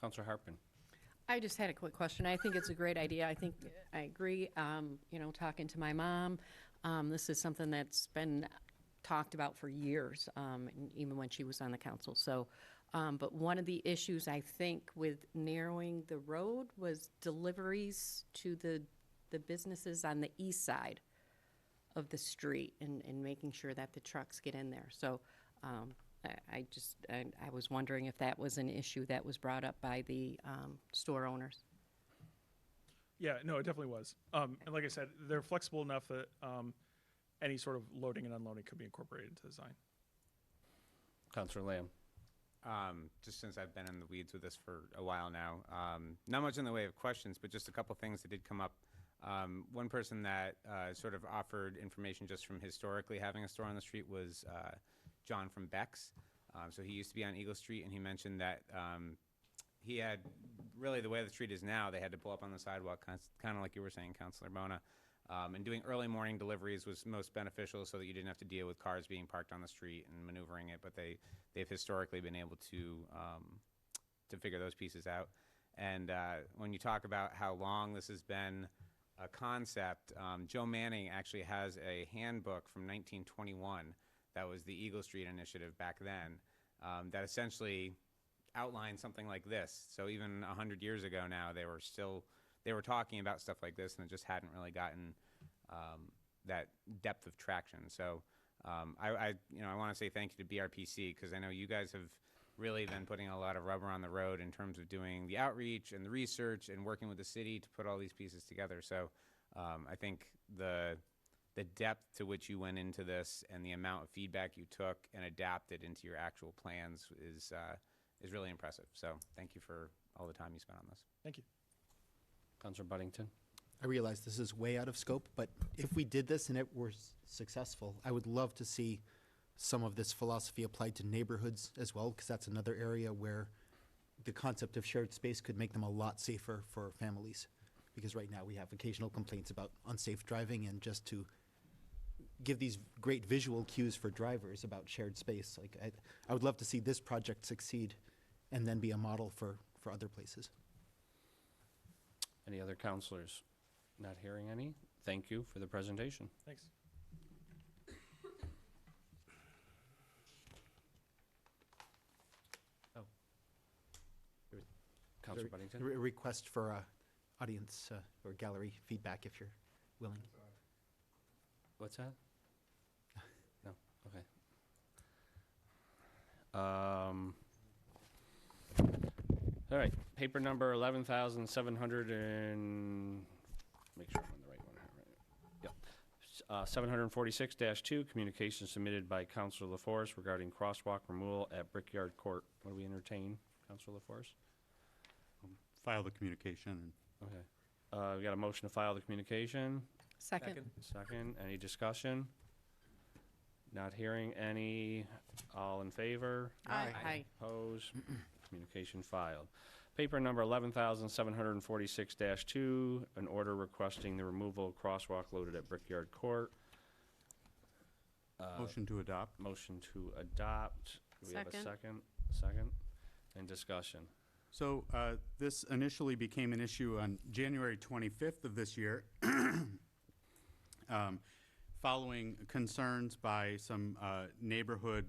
Counselor Harpen? I just had a quick question. I think it's a great idea. I think I agree. Talking to my mom, this is something that's been talked about for years, and even when she was on the council. So, but one of the issues I think with narrowing the road was deliveries to the businesses on the east side of the street, and making sure that the trucks get in there. So, I was wondering if that was an issue that was brought up by the store owners. Yeah, no, it definitely was. And like I said, they're flexible enough that any sort of loading and unloading could be incorporated into design. Counselor Lamb? just since I've been in the weeds with this for a while now. Not much in the way of questions, but just a couple things that did come up. One person that sort of offered information just from historically having a store on the street was John from Beck's. So he used to be on Eagle Street, and he mentioned that he had, really the way the street is now, they had to pull up on the sidewalk, kind of like you were saying, Councilor Bona. And doing early morning deliveries was most beneficial so that you didn't have to deal with cars being parked on the street and maneuvering it, but they've historically been able to figure those pieces out. And when you talk about how long this has been a concept, Joe Manning actually has a handbook from 1921 that was the Eagle Street Initiative back then that essentially outlined something like this. So even 100 years ago now, they were talking about stuff like this, and it just hadn't really gotten that depth of traction. So I want to say thank you to BRPC, because I know you guys have really been putting a lot of rubber on the road in terms of doing the outreach and the research and working with the city to put all these pieces together. So I think the depth to which you went into this and the amount of feedback you took and adapted into your actual plans is really impressive. So thank you for all the time you spent on this. Thank you. Councilor Buddington. I realize this is way out of scope, but if we did this and it were successful, I would love to see some of this philosophy applied to neighborhoods as well, because that's another area where the concept of shared space could make them a lot safer for families. Because right now we have occasional complaints about unsafe driving, and just to give these great visual cues for drivers about shared space, like I would love to see this project succeed and then be a model for other places. Any other counselors? Not hearing any. Thank you for the presentation. Thanks. Councilor Buddington. A request for audience or gallery feedback if you're willing. What's that? No, okay. All right, paper number 11,700 and, make sure I'm on the right one here, right? Yep. 746-2, communication submitted by Councilor LaForest regarding crosswalk removal at Brickyard Court. What do we entertain, Councilor LaForest? File the communication. Okay. We got a motion to file the communication. Second. Second. Any discussion? Not hearing any. All in favor? Aye. Opposed? Communication filed. Paper number 11,746-2, an order requesting the removal of crosswalk loaded at Brickyard Court. Motion to adopt. Motion to adopt. Do we have a Second. second? Second. And discussion. So this initially became an issue on January 25th of this year, following concerns by some neighborhood,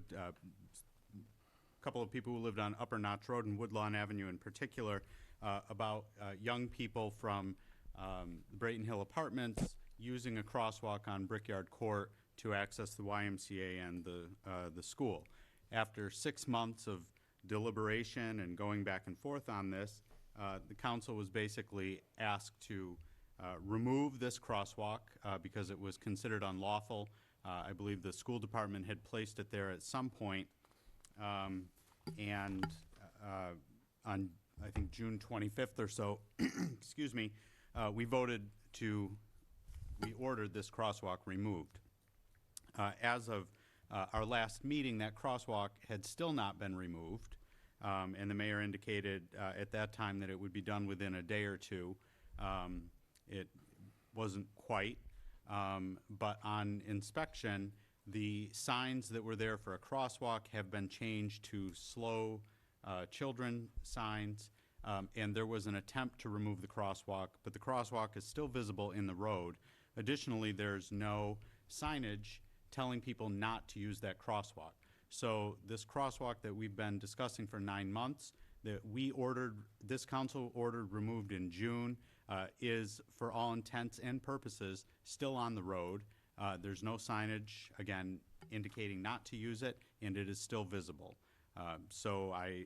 couple of people who lived on Upper Notch Road and Woodlawn Avenue in particular, about young people from Brayton Hill Apartments using a crosswalk on Brickyard Court to access the YMCA and the school. After 6 months of deliberation and going back and forth on this, the council was basically asked to remove this crosswalk because it was considered unlawful. I believe the school department had placed it there at some point. And on, I think, June 25th or so, excuse me, we ordered this crosswalk removed. As of our last meeting, that crosswalk had still not been removed, and the mayor indicated at that time that it would be done within a day or two. It wasn't quite, but on inspection, the signs that were there for a crosswalk have been changed to slow children signs, and there was an attempt to remove the crosswalk, but the crosswalk is still visible in the road. Additionally, there's no signage telling people not to use that crosswalk. So this crosswalk that we've been discussing for 9 months, that this council ordered removed in June, is, for all intents and purposes, still on the road. There's no signage, again, indicating not to use it, and it is still visible. So I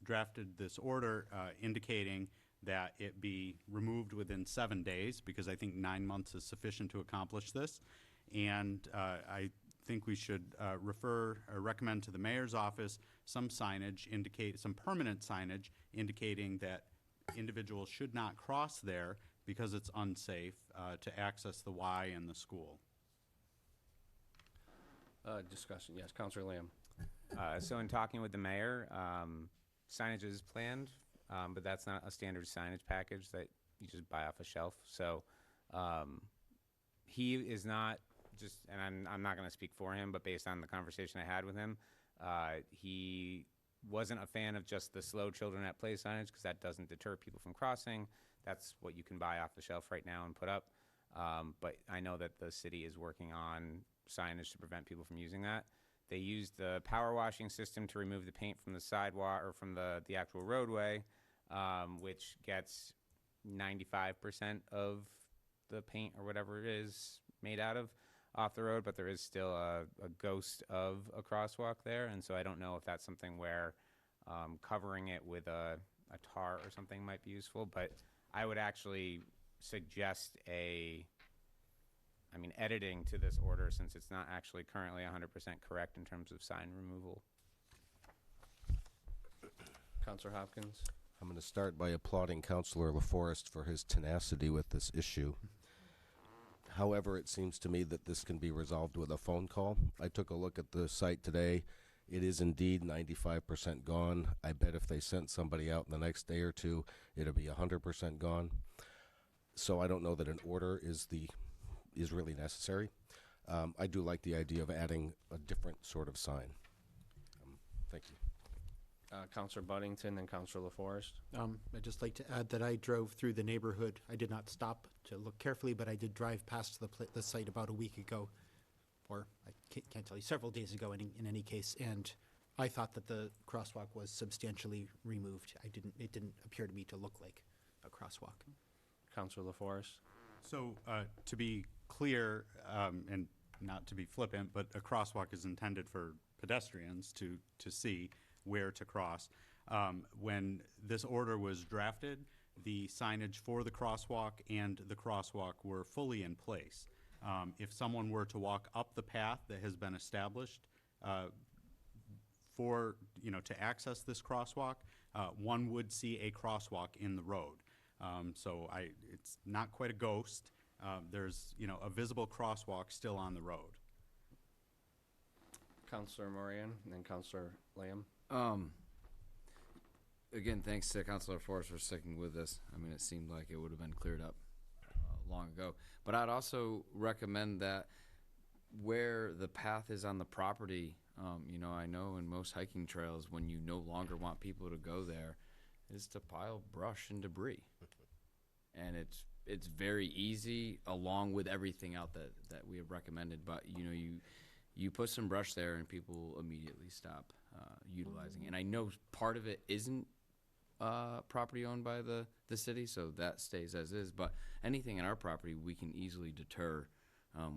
drafted this order indicating that it be removed within 7 days, because I think 9 months is sufficient to accomplish this. And I think we should refer or recommend to the mayor's office some signage some permanent signage indicating that individuals should not cross there because it's unsafe to access the Y and the school. Discussion, yes, Counselor Lamb. So in talking with the mayor, signage is planned, but that's not a standard signage package that you just buy off a shelf. So he is not just, and I'm not going to speak for him, but based on the conversation I had with him, he wasn't a fan of just the slow children at play signage because that doesn't deter people from crossing. That's what you can buy off the shelf right now and put up. But I know that the city is working on signage to prevent people from using that. They used the power washing system to remove the paint from the sidewalk or from the actual roadway, which gets 95% of the paint or whatever it is made out of off the road, but there is still a ghost of a crosswalk there. And so I don't know if that's something where covering it with a tar or something might be useful, but I would actually suggest editing to this order since it's not actually currently 100% correct in terms of sign removal. Counselor Hopkins. I'm going to start by applauding Councilor LaForest for his tenacity with this issue. However, it seems to me that this can be resolved with a phone call. I took a look at the site today. It is indeed 95% gone. I bet if they sent somebody out in the next day or two, it'll be 100% gone. So I don't know that an order is really necessary. I do like the idea of adding a different sort of sign. Thank you. Counselor Buddington and Counselor LaForest. I'd just like to add that I drove through the neighborhood. I did not stop to look carefully, but I did drive past the site about a week ago, or I can't tell you, several days ago in any case, and I thought that the crosswalk was substantially removed. It didn't appear to me to look like a crosswalk. Counselor LaForest. So to be clear, and not to be flippant, but a crosswalk is intended for pedestrians to see where to cross. When this order was drafted, the signage for the crosswalk and the crosswalk were fully in place. If someone were to walk up the path that has been established to access this crosswalk, one would see a crosswalk in the road. So it's not quite a ghost. There's a visible crosswalk still on the road. Counselor Moran and then Counselor Lamb. Again, thanks to Councilor Forrest for sticking with this. I mean, it seemed like it would have been cleared up long ago. But I'd also recommend that where the path is on the property, I know in most hiking trails, when you no longer want people to go there, is to pile brush and debris. And it's very easy along with everything out that we have recommended. But, you put some brush there and people immediately stop utilizing it. And I know part of it isn't property owned by the city, so that stays as is. But anything in our property, we can easily deter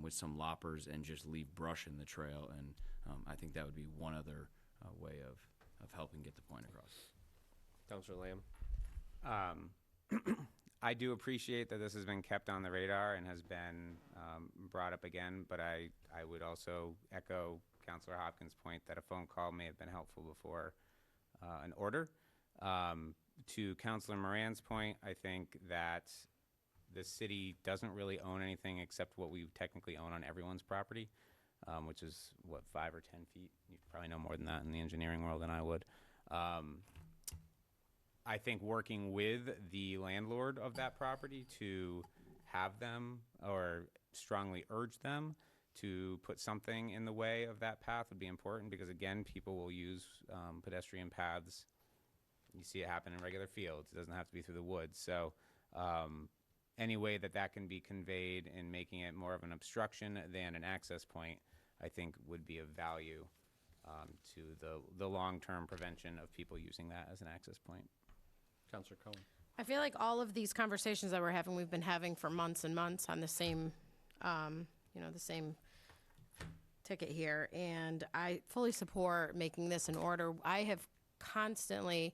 with some loppers and just leave brush in the trail. And I think that would be one other way of helping get the point across. Counselor Lamb. I do appreciate that this has been kept on the radar and has been brought up again, but I would also echo Councilor Hopkins' point that a phone call may have been helpful before an order. To Councilor Moran's point, I think that the city doesn't really own anything except what we technically own on everyone's property, which is, 5 or 10 feet? You probably know more than that in the engineering world than I would. I think working with the landlord of that property to have them or strongly urge them to put something in the way of that path would be important because, again, people will use pedestrian paths. You see it happen in regular fields. It doesn't have to be through the woods. So any way that can be conveyed in making it more of an obstruction than an access point, I think would be of value to the long-term prevention of people using that as an access point. Counselor Cohen. I feel like all of these conversations that we've been having for months and months on the same, the same ticket here, and I fully support making this an order. I have constantly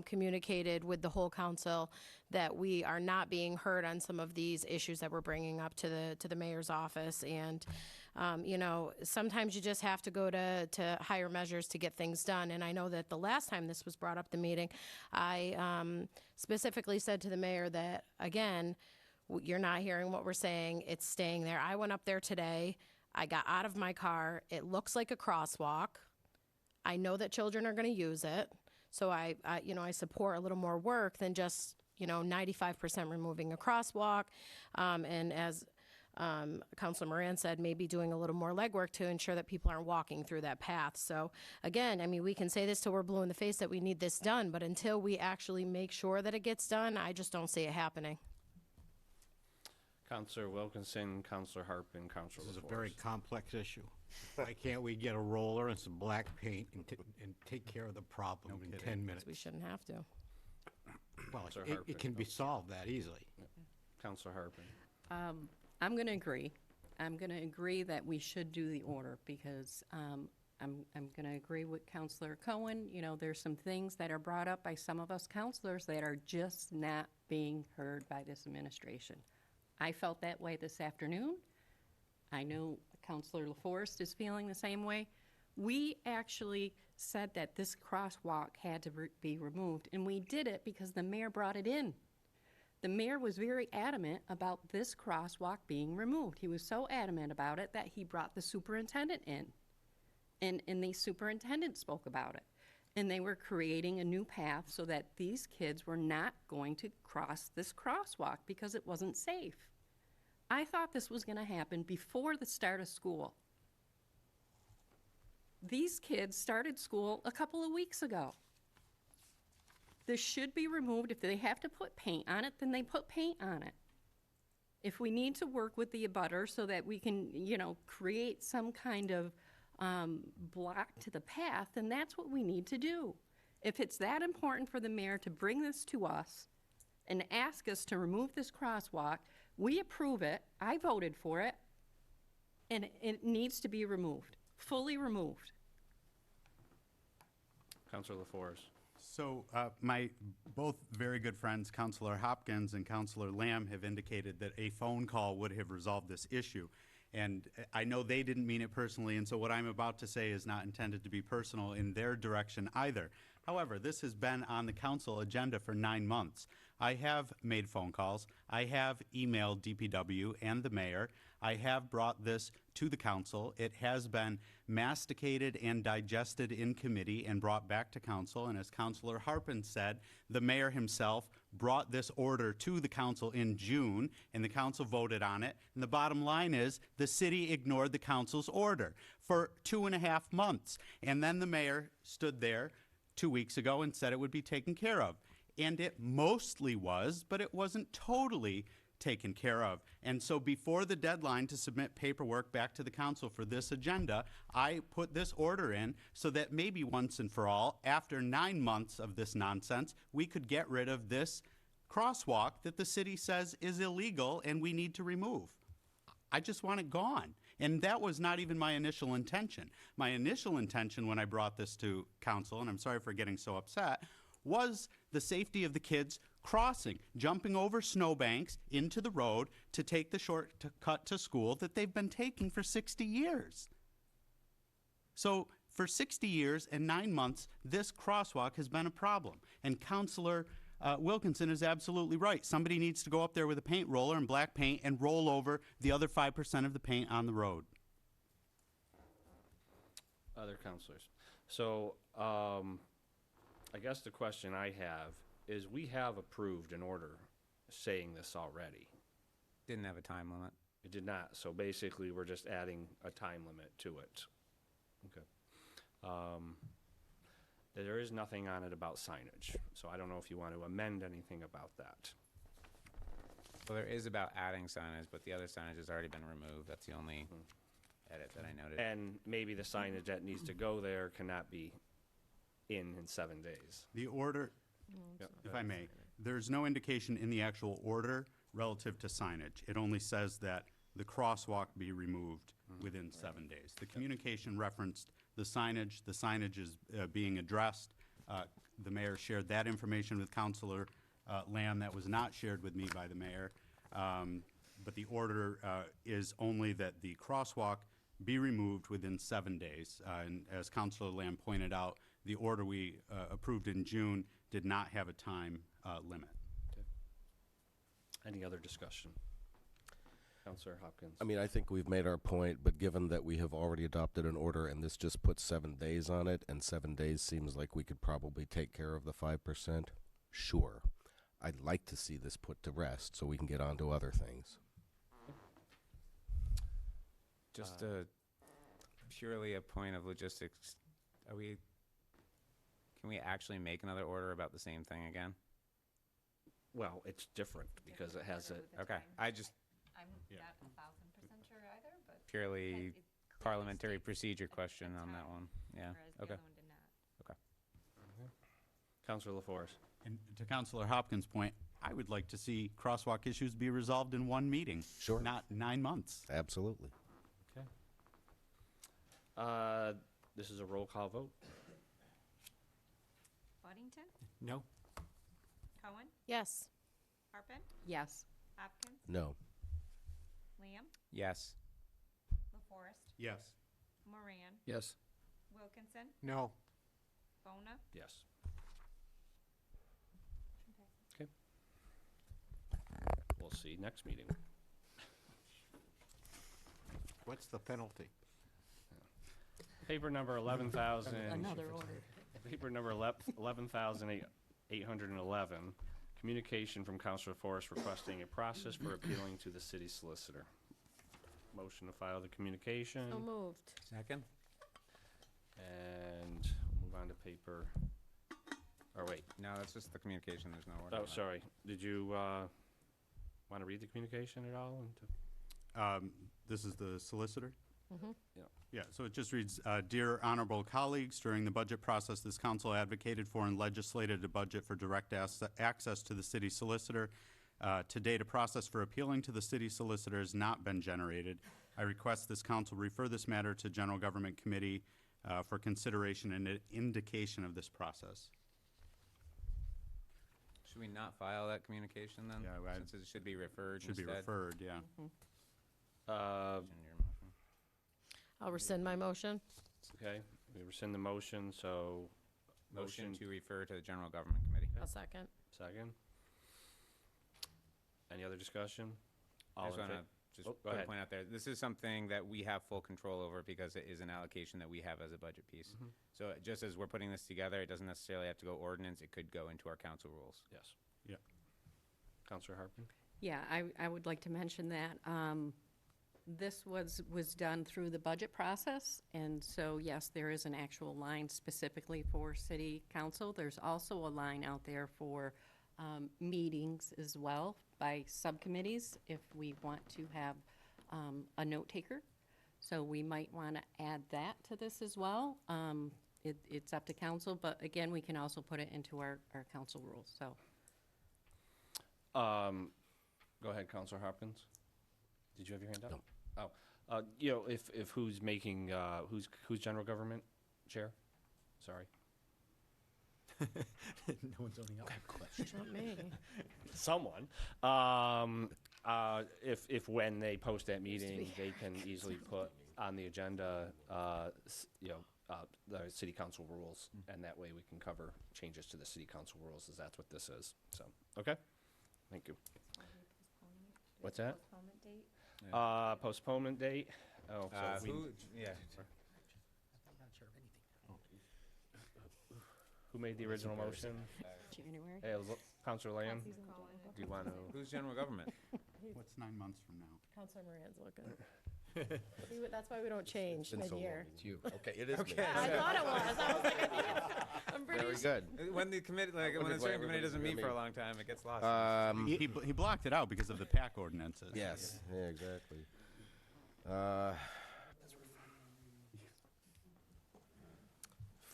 communicated with the whole council that we are not being heard on some of these issues that we're bringing up to the mayor's office, and You know, sometimes you just have to go to higher measures to get things done. And I know that the last time this was brought up the meeting, I specifically said to the mayor that, again, you're not hearing what we're saying. It's staying there. I went up there today. I got out of my car. It looks like a crosswalk. I know that children are going to use it. So I support a little more work than just, 95% removing a crosswalk. And as Councilor Moran said, maybe doing a little more legwork to ensure that people aren't walking through that path. So again, I mean, we can say this till we're blue in the face that we need this done, but until we actually make sure that it gets done, I just don't see it happening. Councilor Wilkinson, Councilor Harpen, Councilor This is a LaForest. very complex issue. Why can't we get a roller and some black paint and take care of the problem in 10 minutes? We shouldn't have to. Well, Counselor it Harpen. can be solved that easily. Councilor Harpen. I'm going to agree. I'm going to agree that we should do the order because I'm going to agree with Councilor Cohen. There's some things that are brought up by some of us councilors that are just not being heard by this administration. I felt that way this afternoon. I know Councilor LaForest is feeling the same way. We actually said that this crosswalk had to be removed, and we did it because the mayor brought it in. The mayor was very adamant about this crosswalk being removed. He was so adamant about it that he brought the superintendent in, and the superintendent spoke about it. And they were creating a new path so that these kids were not going to cross this crosswalk because it wasn't safe. I thought this was going to happen before the start of school. These kids started school a couple of weeks ago. This should be removed. If they have to put paint on it, then they put paint on it. If we need to work with the abutter so that we can, create some kind of block to the path, then that's what we need to do. If it's that important for the mayor to bring this to us and ask us to remove this crosswalk, we approve it. I voted for it, and it needs to be removed, fully removed. Councilor LaForest. So my both very good friends, Councilor Hopkins and Councilor Lamb, have indicated that a phone call would have resolved this issue. And I know they didn't mean it personally, and so what I'm about to say is not intended to be personal in their direction either. However, this has been on the council agenda for 9 months. I have made phone calls. I have emailed DPW and the mayor. I have brought this to the council. It has been masticated and digested in committee and brought back to council. And as Councilor Harpen said, the mayor himself brought this order to the council in June, and the council voted on it. And the bottom line is the city ignored the council's order for 2.5 months. And then the mayor stood there 2 weeks ago and said it would be taken care of. And it mostly was, but it wasn't totally taken care of. And so before the deadline to submit paperwork back to the council for this agenda, I put this order in so that maybe once and for all, after 9 months of this nonsense, we could get rid of this crosswalk that the city says is illegal and we need to remove. I just want it gone. And that was not even my initial intention. My initial intention when I brought this to council, and I'm sorry for getting so upset, was the safety of the kids crossing, jumping over snowbanks into the road to take the shortcut to school that they've been taking for 60 years. So for 60 years and 9 months, this crosswalk has been a problem. And Councilor Wilkinson is absolutely right. Somebody needs to go up there with a paint roller and black paint and roll over the other 5% of the paint on the road. Other councilors. So, I guess the question I have is we have approved an order saying this already. Didn't have a time limit. It did not. So basically, we're just adding a time limit to it. Okay. There is nothing on it about signage. So I don't know if you want to amend anything about that. Well, there is about adding signage, but the other signage has already been removed. That's the only edit that I noted. And maybe the signage that needs to go there cannot be in 7 days. The order, if I may, there's no indication in the actual order relative to signage. It only says that the crosswalk be removed within 7 days. The communication referenced the signage. The signage is being addressed. The mayor shared that information with Councilor Lamb. That was not shared with me by the mayor. But the order is only that the crosswalk be removed within 7 days. And as Councilor Lamb pointed out, the order we approved in June did not have a time limit. Any other discussion? Counselor Hopkins. I mean, I think we've made our point, but given that we have already adopted an order and this just puts 7 days on it, and 7 days seems like we could probably take care of the 5%, sure. I'd like to see this put to rest so we can get on to other things. Just purely a point of logistics, can we actually make another order about the same thing again? Well, it's different because it has a, Okay, I just I'm not 1,000% sure either, but. purely it clearly parliamentary states procedure at the question on that time, one. Yeah, Whereas the okay. other one did not. Counselor LaForest. And to Councilor Hopkins' point, I would like to see crosswalk issues be resolved in one meeting. Sure. Not 9 months. Absolutely. Okay. This is a roll call vote. Waddington, No. Cohen, Yes. Harpen, Yes. Hopkins, No. Lamb, Yes. LaForest, Yes. Moran, Yes. Wilkinson, No. Bona. Yes. Okay. We'll see next meeting. What's the penalty? Paper number 11,000. Another order. Paper number 11,811. Communication from Councilor Forrest requesting a process for appealing to the city solicitor. Motion to file the communication. So moved. Second? And we'll move on to paper. Or wait. No, that's just the communication, there's no order. Oh, on that. sorry. Did you want to read the communication at all? This is the solicitor? Mm-hmm. Yeah, so it just reads, Dear honorable colleagues, during the budget process, this council advocated for and legislated a budget for direct access to the city solicitor. To date, a process for appealing to the city solicitor has not been generated. I request this council refer this matter to General Government Committee for consideration and an indication of this process. Should we not file that communication then? Yeah, Since it should be referred Should be instead? referred, yeah. In your motion. I'll rescind my motion. Okay, we rescind the motion, so. Motion to refer to the General Government Committee. I'll second. Second. Any other discussion? I All just in want to fa- just Oh, go put a ahead. point out there. This is something that we have full control over because it is an allocation that we have as a budget piece. Mm-hmm. So just as we're putting this together, it doesn't necessarily have to go ordinance. It could go into our council rules. Yes. Yeah. Counselor Harpen? Yeah, I would like to mention that this was done through the budget process, and so, yes, there is an actual line specifically for city council. There's also a line out there for meetings as well by subcommittees if we want to have a note taker. So we might want to add that to this as well. It's up to council, but again, we can also put it into our council rules, so. Go ahead, Counselor Hopkins. Did you have your hand up? No. Oh, if who's making, who's general government chair? Sorry. No one's owning up. Not me. Someone. If when they post that meeting, they can easily put on the agenda, the city council rules, and that way we can cover changes to the city council rules, as that's what this is. So, okay? Thank you. What's that? Postponement date? Postponement date? Oh, so we, Yeah. I'm not sure of anything. who made the original motion? January? Hey, Counselor Lamb, do you want to? Who's general government? What's 9 months from now? Counselor Moran's looking. See, that's why we don't change Been so long. mid-year. It's you. Okay, it is me. I thought it was. I was like, I think I'm pretty Very good. When the committee, like, when wondered a why certain committee everybody's doesn't meet looking for at a me. long time, it gets lost. He blocked it out because of the PAC ordinances. Yes, yeah, exactly.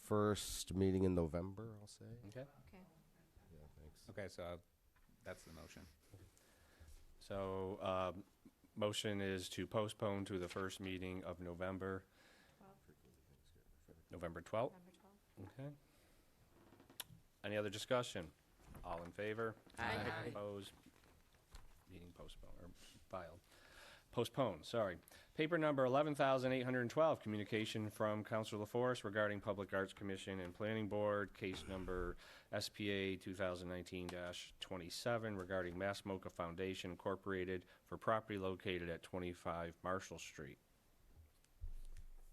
First meeting in November, I'll say. Okay. Okay. Yeah, thanks. Okay, so that's the motion. So, motion is to postpone to the first meeting of November. November 12th? November 12th. Okay. Any other discussion? All in favor? Aye. Opposed? Meeting postponed, or filed. postponed, sorry. Paper number 11,812, communication from Councilor LaForest regarding Public Arts Commission and Planning Board, case number SPA 2019-27 regarding Mass MoCA Foundation Incorporated for property located at 25 Marshall Street.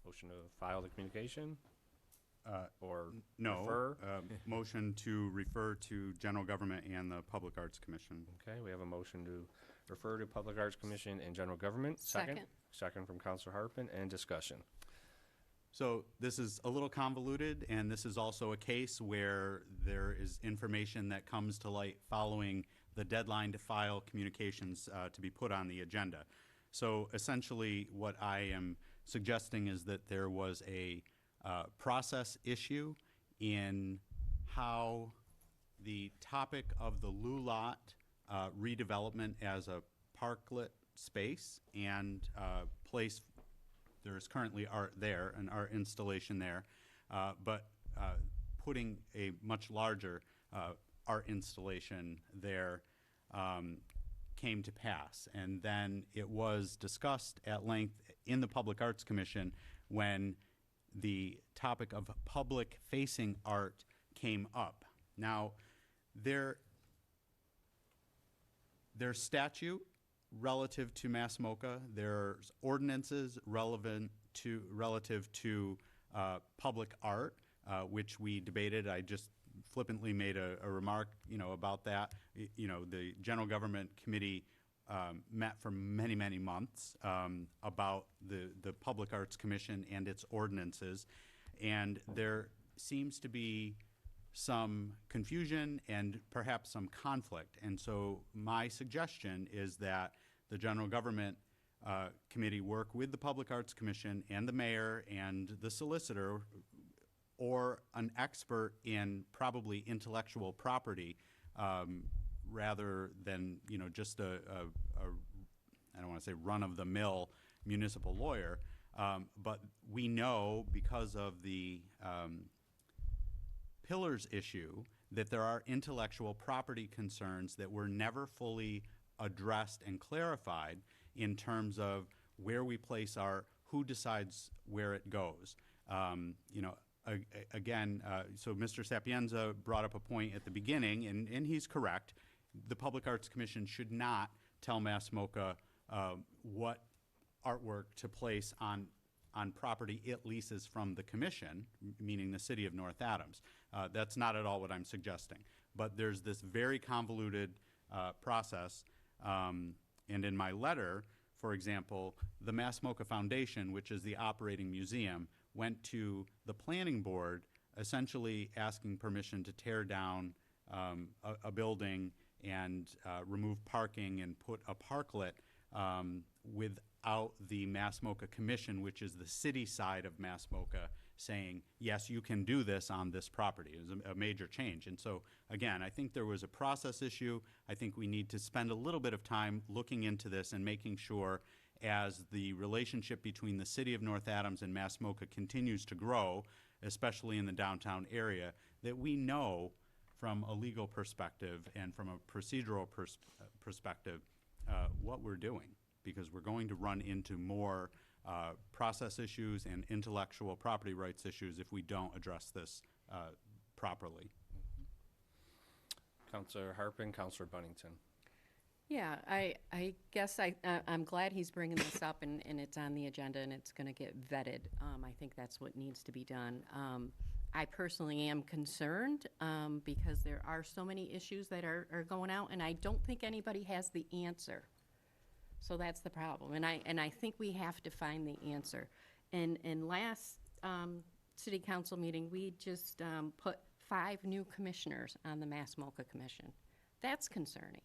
Motion to file the communication? Or No. refer? Motion to refer to General Government and the Public Arts Commission. Okay, we have a motion to refer to Public Arts Commission and General Government. Second. Second from Councilor Harpen, and discussion. So this is a little convoluted, and this is also a case where there is information that comes to light following the deadline to file communications to be put on the agenda. So essentially, what I am suggesting is that there was a process issue in how the topic of the Lou Lot redevelopment as a parklet space and place, there is currently art there, an art installation there, but putting a much larger art installation there came to pass. And then it was discussed at length in the Public Arts Commission when the topic of public-facing art came up. Now, there's statute relative to Mass MoCA. There's ordinances relative to public art, which we debated. I just flippantly made a remark, about that. The General Government Committee met for many, many months about the Public Arts Commission and its ordinances, and there seems to be some confusion and perhaps some conflict. And so my suggestion is that the General Government Committee work with the Public Arts Commission and the mayor and the solicitor or an expert in probably intellectual property rather than, just a I don't want to say run-of-the-mill municipal lawyer. But we know because of the Pillars issue that there are intellectual property concerns that were never fully addressed and clarified in terms of where we place our, who decides where it goes. Again, so Mr. Sapienza brought up a point at the beginning, and he's correct. The Public Arts Commission should not tell Mass MoCA what artwork to place on property it leases from the commission, meaning the city of North Adams. That's not at all what I'm suggesting. But there's this very convoluted process. And in my letter, for example, the Mass MoCA Foundation, which is the operating museum, went to the planning board essentially asking permission to tear down a building and remove parking and put a parklet without the Mass MoCA Commission, which is the city side of Mass MoCA, saying, yes, you can do this on this property. It was a major change. And so, again, I think there was a process issue. I think we need to spend a little bit of time looking into this and making sure as the relationship between the city of North Adams and Mass MoCA continues to grow, especially in the downtown area, that we know from a legal perspective and from a procedural perspective what we're doing, because we're going to run into more process issues and intellectual property rights issues if we don't address this properly. Councilor Harpen, Councilor Bunnington. Yeah, I guess I'm glad he's bringing this up and it's on the agenda and it's going to get vetted. I think that's what needs to be done. I personally am concerned because there are so many issues that are going out, and I don't think anybody has the answer. So that's the problem, and I think we have to find the answer. And last city council meeting, we just put 5 new commissioners on the Mass MoCA Commission. That's concerning.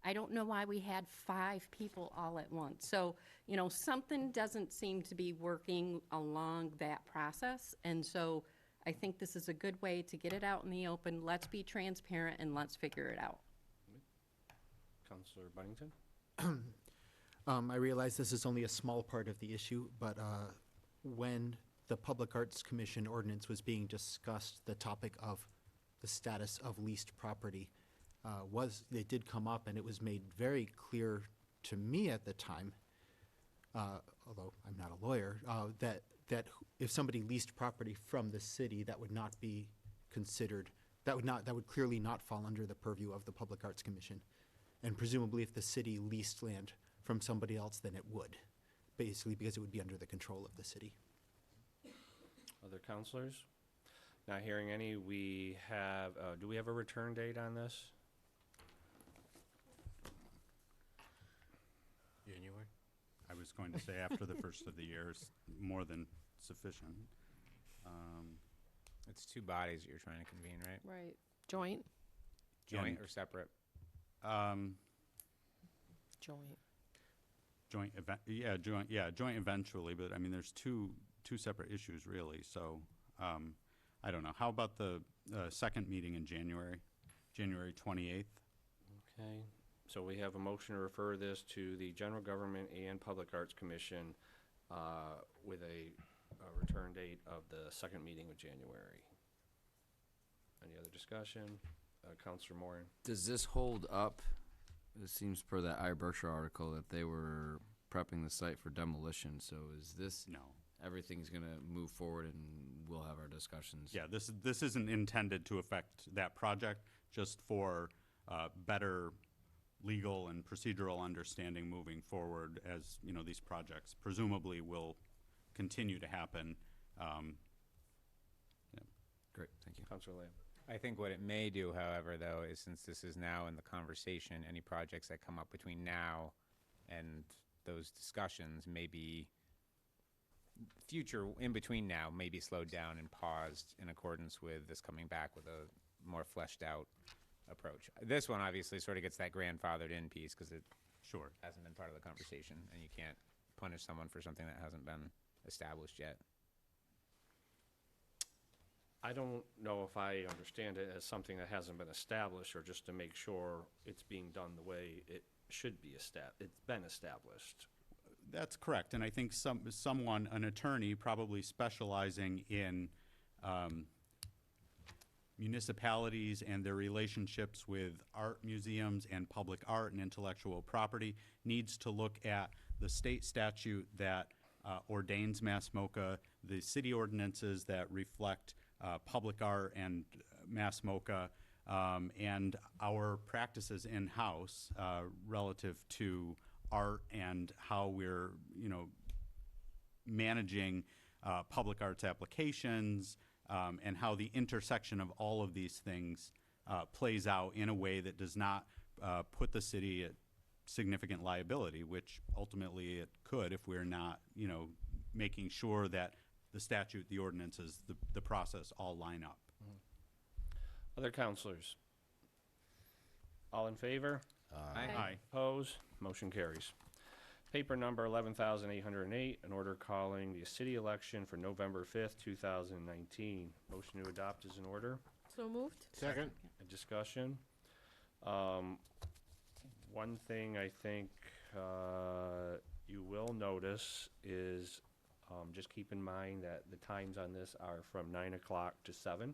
I don't know why we had 5 people all at once. So, something doesn't seem to be working along that process. And so I think this is a good way to get it out in the open. Let's be transparent and let's figure it out. Councilor Bunnington. I realize this is only a small part of the issue, but when the Public Arts Commission ordinance was being discussed, the topic of the status of leased property it did come up, and it was made very clear to me at the time, although I'm not a lawyer, that if somebody leased property from the city, that would not be considered, that would clearly not fall under the purview of the Public Arts Commission. And presumably if the city leased land from somebody else, then it would, basically because it would be under the control of the city. Other counselors? Not hearing any, we have, do we have a return date on this? January? I was going to say after the first of the year is more than sufficient. It's two bodies that you're trying to convene, right? Right. Joint? Joint And- or separate? Joint. Joint event, joint eventually, but I mean, there's two separate issues really, so, I don't know. How about the, second meeting in January, January 28th? Okay, so we have a motion to refer this to the General Government and Public Arts Commission with a return date of the second meeting of January. Any other discussion? Counselor Moran? Does this hold up? It seems per that iBerkshire article that they were prepping the site for demolition, so is this? No. Everything's gonna move forward and we'll have our discussions? Yeah, this isn't intended to affect that project, just for better legal and procedural understanding moving forward as, you know, these projects presumably will continue to happen. Great, thank you. Counselor Lamb? I think what it may do, however, though, is since this is now in the conversation, any projects that come up between now and those discussions may be future, in between now, may be slowed down and paused in accordance with this coming back with a more fleshed out approach. This one obviously sort of gets that grandfathered in piece because it Sure. hasn't been part of the conversation, and you can't punish someone for something that hasn't been established yet. I don't know if I understand it as something that hasn't been established or just to make sure it's being done the way it should be it's been established. That's correct, and I think someone, an attorney, probably specializing in municipalities and their relationships with art museums and public art and intellectual property, needs to look at the state statute that ordains Mass MoCA, the city ordinances that reflect public art and Mass MoCA, and our practices in-house relative to art and how we're, you know, managing public arts applications, and how the intersection of all of these things plays out in a way that does not put the city at significant liability, which ultimately it could if we're not, you know, making sure that the statute, the ordinances, the process all line up. Other counselors? All in favor? Aye. Opposed? Motion carries. Paper number 11,808, an order calling the city election for November 5th, 2019. Motion to adopt is in order. So moved? Second? A discussion. One thing I think you will notice is just keep in mind that the times on this are from 9 o'clock to 7.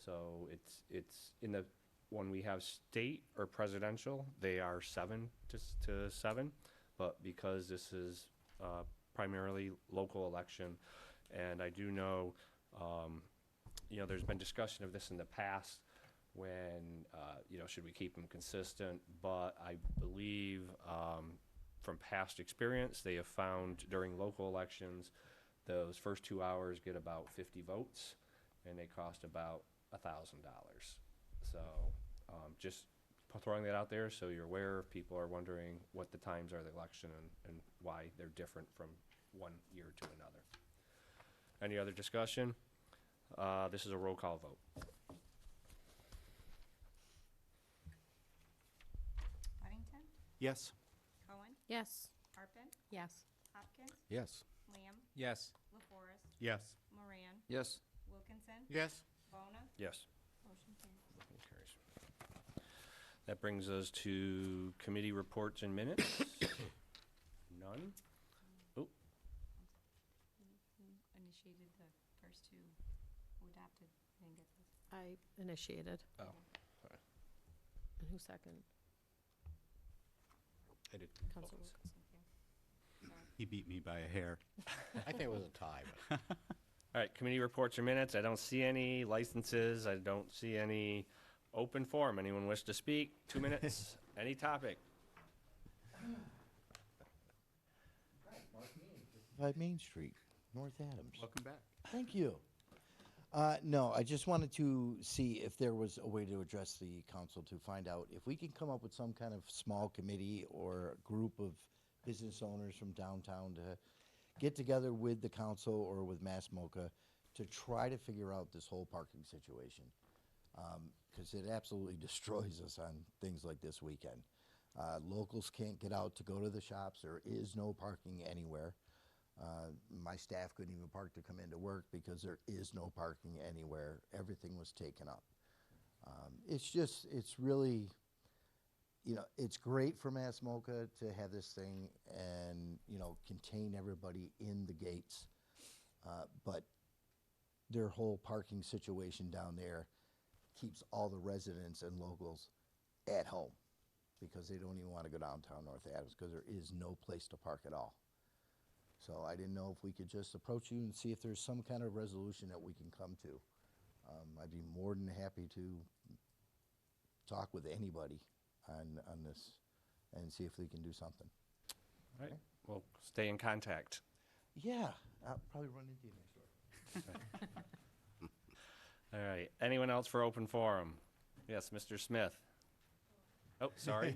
So it's in the, when we have state or presidential, they are 7 to 7. But because this is primarily local election, and I do know, you know, there's been discussion of this in the past when, you know, should we keep them consistent? But I believe from past experience, they have found during local elections, those first 2 hours get about 50 votes, and they cost about $1,000. So just throwing that out there so you're aware if people are wondering what the times are of the election and why they're different from one year to another. Any other discussion? This is a roll call vote. Weddington, Yes. Cohen, Yes. Harpen, Yes. Hopkins, Yes. Lamb, Yes. LaForest, Yes. Moran, Yes. Wilkinson, Yes. Bona, Yes. motion carries. Motion carries. That brings us to committee reports and minutes. None? Oh, Who initiated the first two? Who adopted? I didn't get this. I initiated. oh, sorry. And who second? I did. Councilor Wilkinson. He beat me by a hair. I think it was a tie, but All right, committee reports or minutes. I don't see any licenses. I don't see any open forum. Anyone wish to speak? 2 minutes. Any topic? 5 Main Street, North Adams. Welcome back. Thank you. No, I just wanted to see if there was a way to address the council to find out if we can come up with some kind of small committee or group of business owners from downtown to get together with the council or with Mass MoCA to try to figure out this whole parking situation. Because it absolutely destroys us on things like this weekend. Locals can't get out to go to the shops. There is no parking anywhere. My staff couldn't even park to come into work because there is no parking anywhere. Everything was taken up. It's really, it's great for Mass MoCA to have this thing and, contain everybody in the gates. But their whole parking situation down there keeps all the residents and locals at home because they don't even want to go downtown North Adams because there is no place to park at all. So I didn't know if we could just approach you and see if there's some kind of resolution that we can come to. I'd be more than happy to talk with anybody on this and see if we can do something. All right, we'll stay in contact. Yeah, I'll probably run into you next door. All right, anyone else for open forum? Yes, Mr. Smith. Oh, sorry.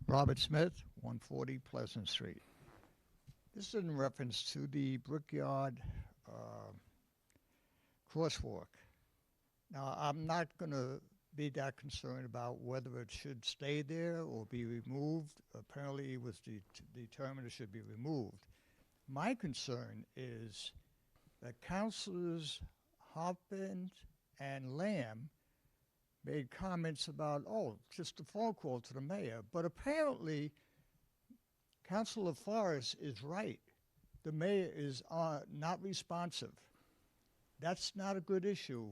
Robert Smith, 140 Pleasant Street. This is in reference to the Brickyard crosswalk. Now, I'm not going to be that concerned about whether it should stay there or be removed. Apparently, it was determined it should be removed. My concern is that Councilors Hopkins and Lamb made comments about, just a phone call to the mayor. But apparently, Councilor Forrest is right. The mayor is not responsive. That's not a good issue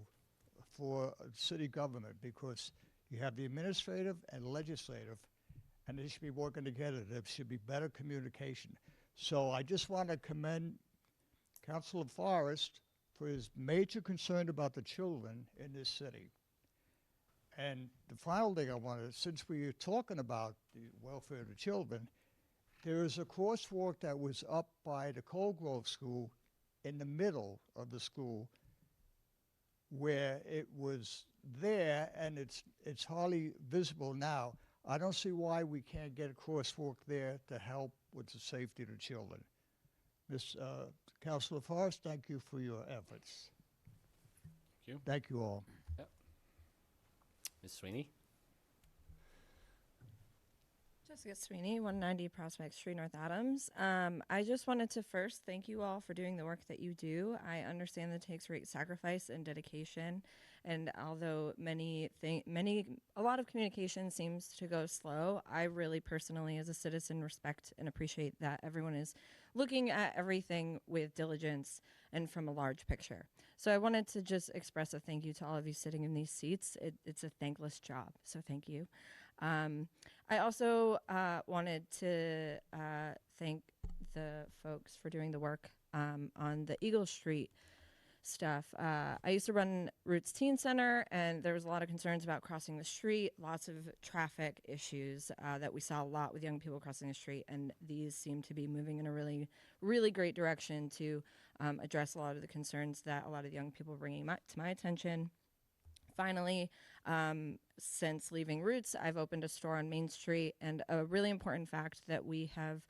for city government because you have the administrative and legislative, and they should be working together. There should be better communication. So I just want to commend Councilor Forrest for his major concern about the children in this city. And the final thing I wanted, since we are talking about the welfare of the children, there is a crosswalk that was up by the Cold Grove School in the middle of the school where it was there and it's hardly visible now. I don't see why we can't get a crosswalk there to help with the safety of the children. Councilor Forrest, thank you for your efforts. Thank you. Thank you all. Yep. Ms. Sweeney? Jessica Sweeney, 190 Prospect Street, North Adams. I just wanted to first thank you all for doing the work that you do. I understand that it takes great sacrifice and dedication, and although a lot of communication seems to go slow, I really personally, as a citizen, respect and appreciate that everyone is looking at everything with diligence and from a large picture. So I wanted to just express a thank you to all of you sitting in these seats. It's a thankless job, so thank you. I also wanted to thank the folks for doing the work on the Eagle Street stuff. I used to run Roots Teen Center, and there was a lot of concerns about crossing the street, lots of traffic issues that we saw a lot with young people crossing the street, and these seem to be moving in a really, really great direction to address a lot of the concerns that a lot of the young people are bringing to my attention. Finally, since leaving Roots, I've opened a store on Main Street, and a really important fact that we have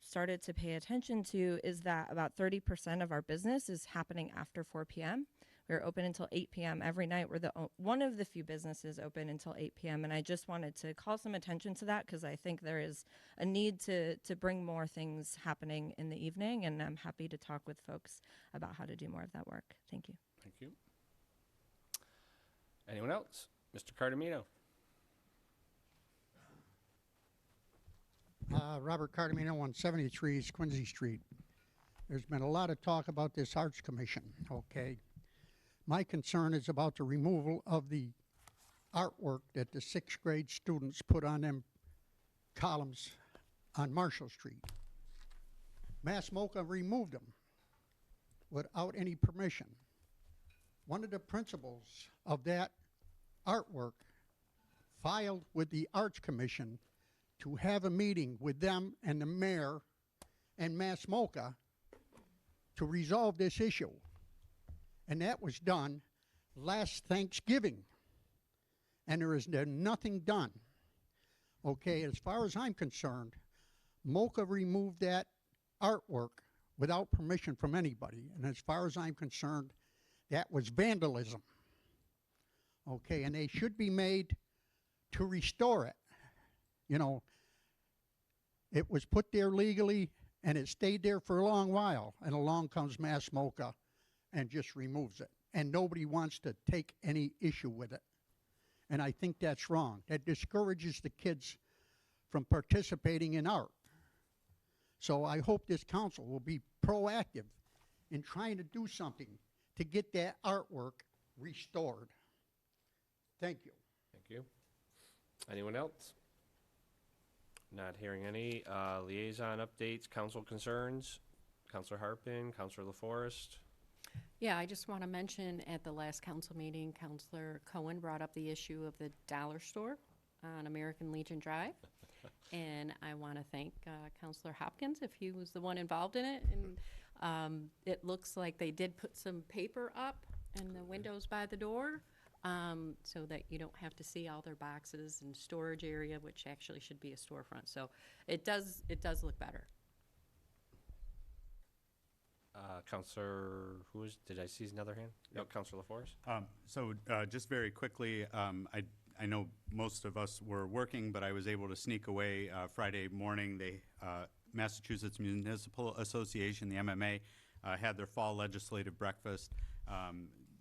started to pay attention to is that about 30% of our business is happening after 4 p.m. We're open until 8 p.m. every night. We're one of the few businesses open until 8 p.m. And I just wanted to call some attention to that because I think there is a need to bring more things happening in the evening, and I'm happy to talk with folks about how to do more of that work. Thank you. Thank you. Anyone else? Mr. Cardamino? Robert Cardamino, 173 Quincy Street. There's been a lot of talk about this Arts Commission, okay? My concern is about the removal of the artwork that the sixth grade students put on them columns on Marshall Street. Mass MoCA removed them without any permission. One of the principals of that artwork filed with the Arts Commission to have a meeting with them and the mayor and Mass MoCA to resolve this issue. And that was done last Thanksgiving. And there is nothing done. Okay, as far as I'm concerned, MoCA removed that artwork without permission from anybody. And as far as I'm concerned, that was vandalism. Okay, and they should be made to restore it. You know, it was put there legally and it stayed there for a long while. And along comes Mass MoCA and just removes it. And nobody wants to take any issue with it. And I think that's wrong. That discourages the kids from participating in art. So I hope this council will be proactive in trying to do something to get that artwork restored. Thank you. Thank you. Anyone else? Not hearing any. Liaison updates, council concerns. Councilor Harpin, Councilor LaForest. Yeah, I just want to mention at the last council meeting, Councilor Cohen brought up the issue of the dollar store on American Legion Drive. And I want to thank Councilor Hopkins if he was the one involved in it. And it looks like they did put some paper up in the windows by the door so that you don't have to see all their boxes and storage area, which actually should be a storefront. So it does look better. Councilor, did I see another hand? No, Councilor LaForest. So just very quickly, I know most of us were working, but I was able to sneak away Friday morning. Massachusetts Municipal Association, the MMA, had their fall legislative breakfast.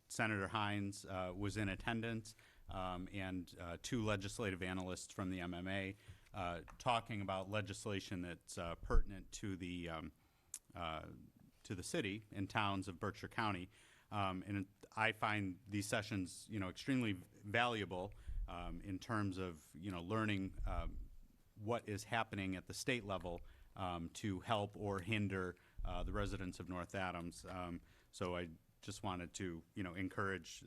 Senator Hines was in attendance, and two legislative analysts from the MMA talking about legislation that's pertinent to the city and towns of Berkshire County. And I find these sessions, extremely valuable in terms of, learning what is happening at the state level to help or hinder the residents of North Adams. So I just wanted to, encourage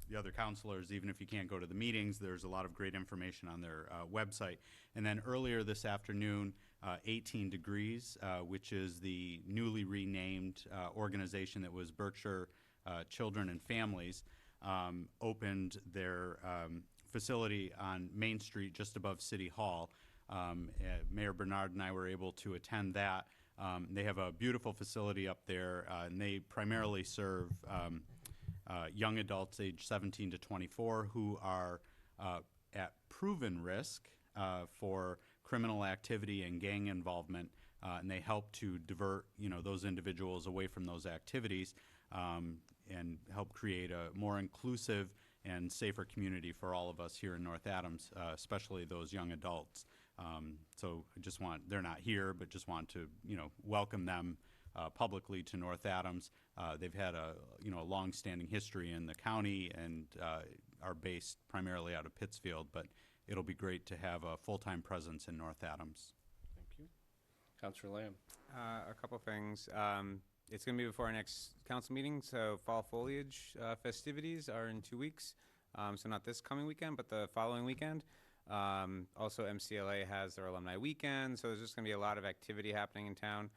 the other counselors, even if you can't go to the meetings, there's a lot of great information on their website. And then earlier this afternoon, 18 Degrees, which is the newly renamed organization that was Berkshire Children and Families, opened their facility on Main Street just above City Hall. Mayor Bernard and I were able to attend that. They have a beautiful facility up there, and they primarily serve young adults aged 17 to 24 who are at proven risk for criminal activity and gang involvement, and they help to divert those individuals away from those activities and help create a more inclusive and safer community for all of us here in North Adams, especially those young adults. So I just they're not here, but just want to, welcome them publicly to North Adams. They've had a long-standing history in the county and are based primarily out of Pittsfield, but it'll be great to have a full-time presence in North Adams. Thank you. Councilor Lamb. A couple things. It's going to be before our next council meeting, so fall foliage festivities are in 2 weeks. So not this coming weekend, but the following weekend. Also, MCLA has their alumni weekend, so there's just going to be a lot of activity happening in town.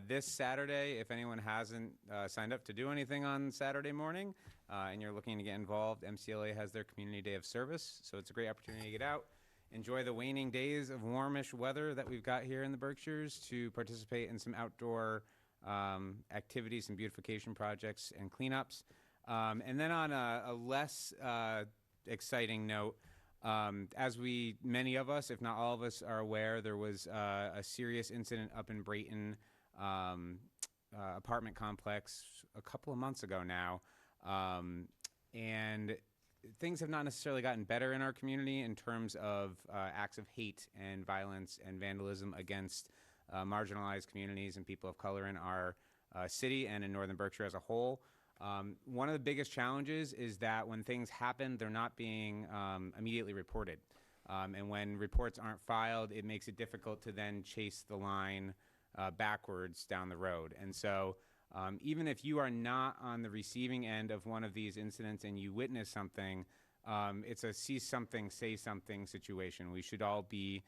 This Saturday, if anyone hasn't signed up to do anything on Saturday morning and you're looking to get involved, MCLA has their Community Day of Service, so it's a great opportunity to get out, enjoy the waning days of warmish weather that we've got here in the Berkshires, to participate in some outdoor activities and beautification projects and cleanups. And then on a less exciting note, as many of us, if not all of us, are aware, there was a serious incident up in Brayton apartment complex a couple of months ago now. And things have not necessarily gotten better in our community in terms of acts of hate and violence and vandalism against marginalized communities and people of color in our city and in Northern Berkshire as a whole. One of the biggest challenges is that when things happen, they're not being immediately reported. And when reports aren't filed, it makes it difficult to then chase the line backwards down the road. And so even if you are not on the receiving end of one of these incidents and you witness something, it's a see something, say something situation. We should all be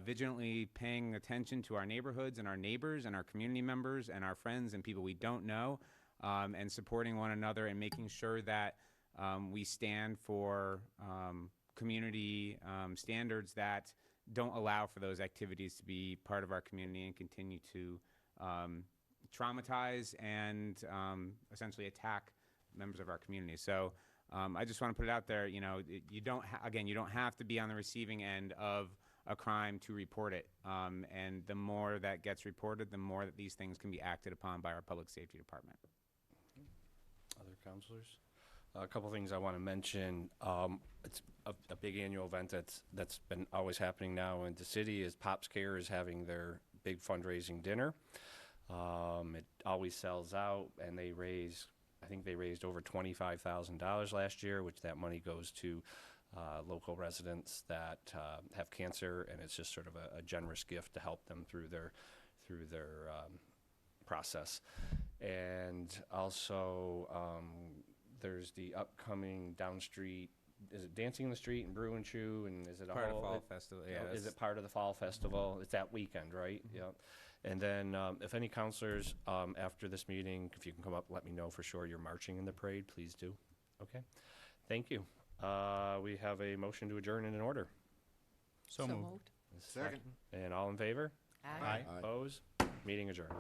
vigilantly paying attention to our neighborhoods and our neighbors and our community members and our friends and people we don't know, and supporting one another and making sure that we stand for community standards that don't allow for those activities to be part of our community and continue to traumatize and essentially attack members of our community. So I just want to put it out there, you know, you don't have to be on the receiving end of a crime to report it. And the more that gets reported, the more that these things can be acted upon by our public safety department. Other counselors? A couple things I want to mention. It's a big annual event that's been always happening now in the city. Is Pops Care is having their big fundraising dinner. It always sells out, and I think they raised over $25,000 last year, which that money goes to local residents that have cancer, and it's just sort of a generous gift to help them through their process. And also, there's the upcoming Down Street. Is it Dancing in the Street and Brew and Chew? And is it Part of the fall festival? Yeah. Is it part of the fall festival? It's that weekend, right? Yeah. And then if any counselors after this meeting, if you can come up, let me know for sure you're marching in the parade. Please do. Okay. Thank you. We have a motion to adjourn in an order. So moved. Second. And all in favor? Aye. Opposed? Meeting adjourned.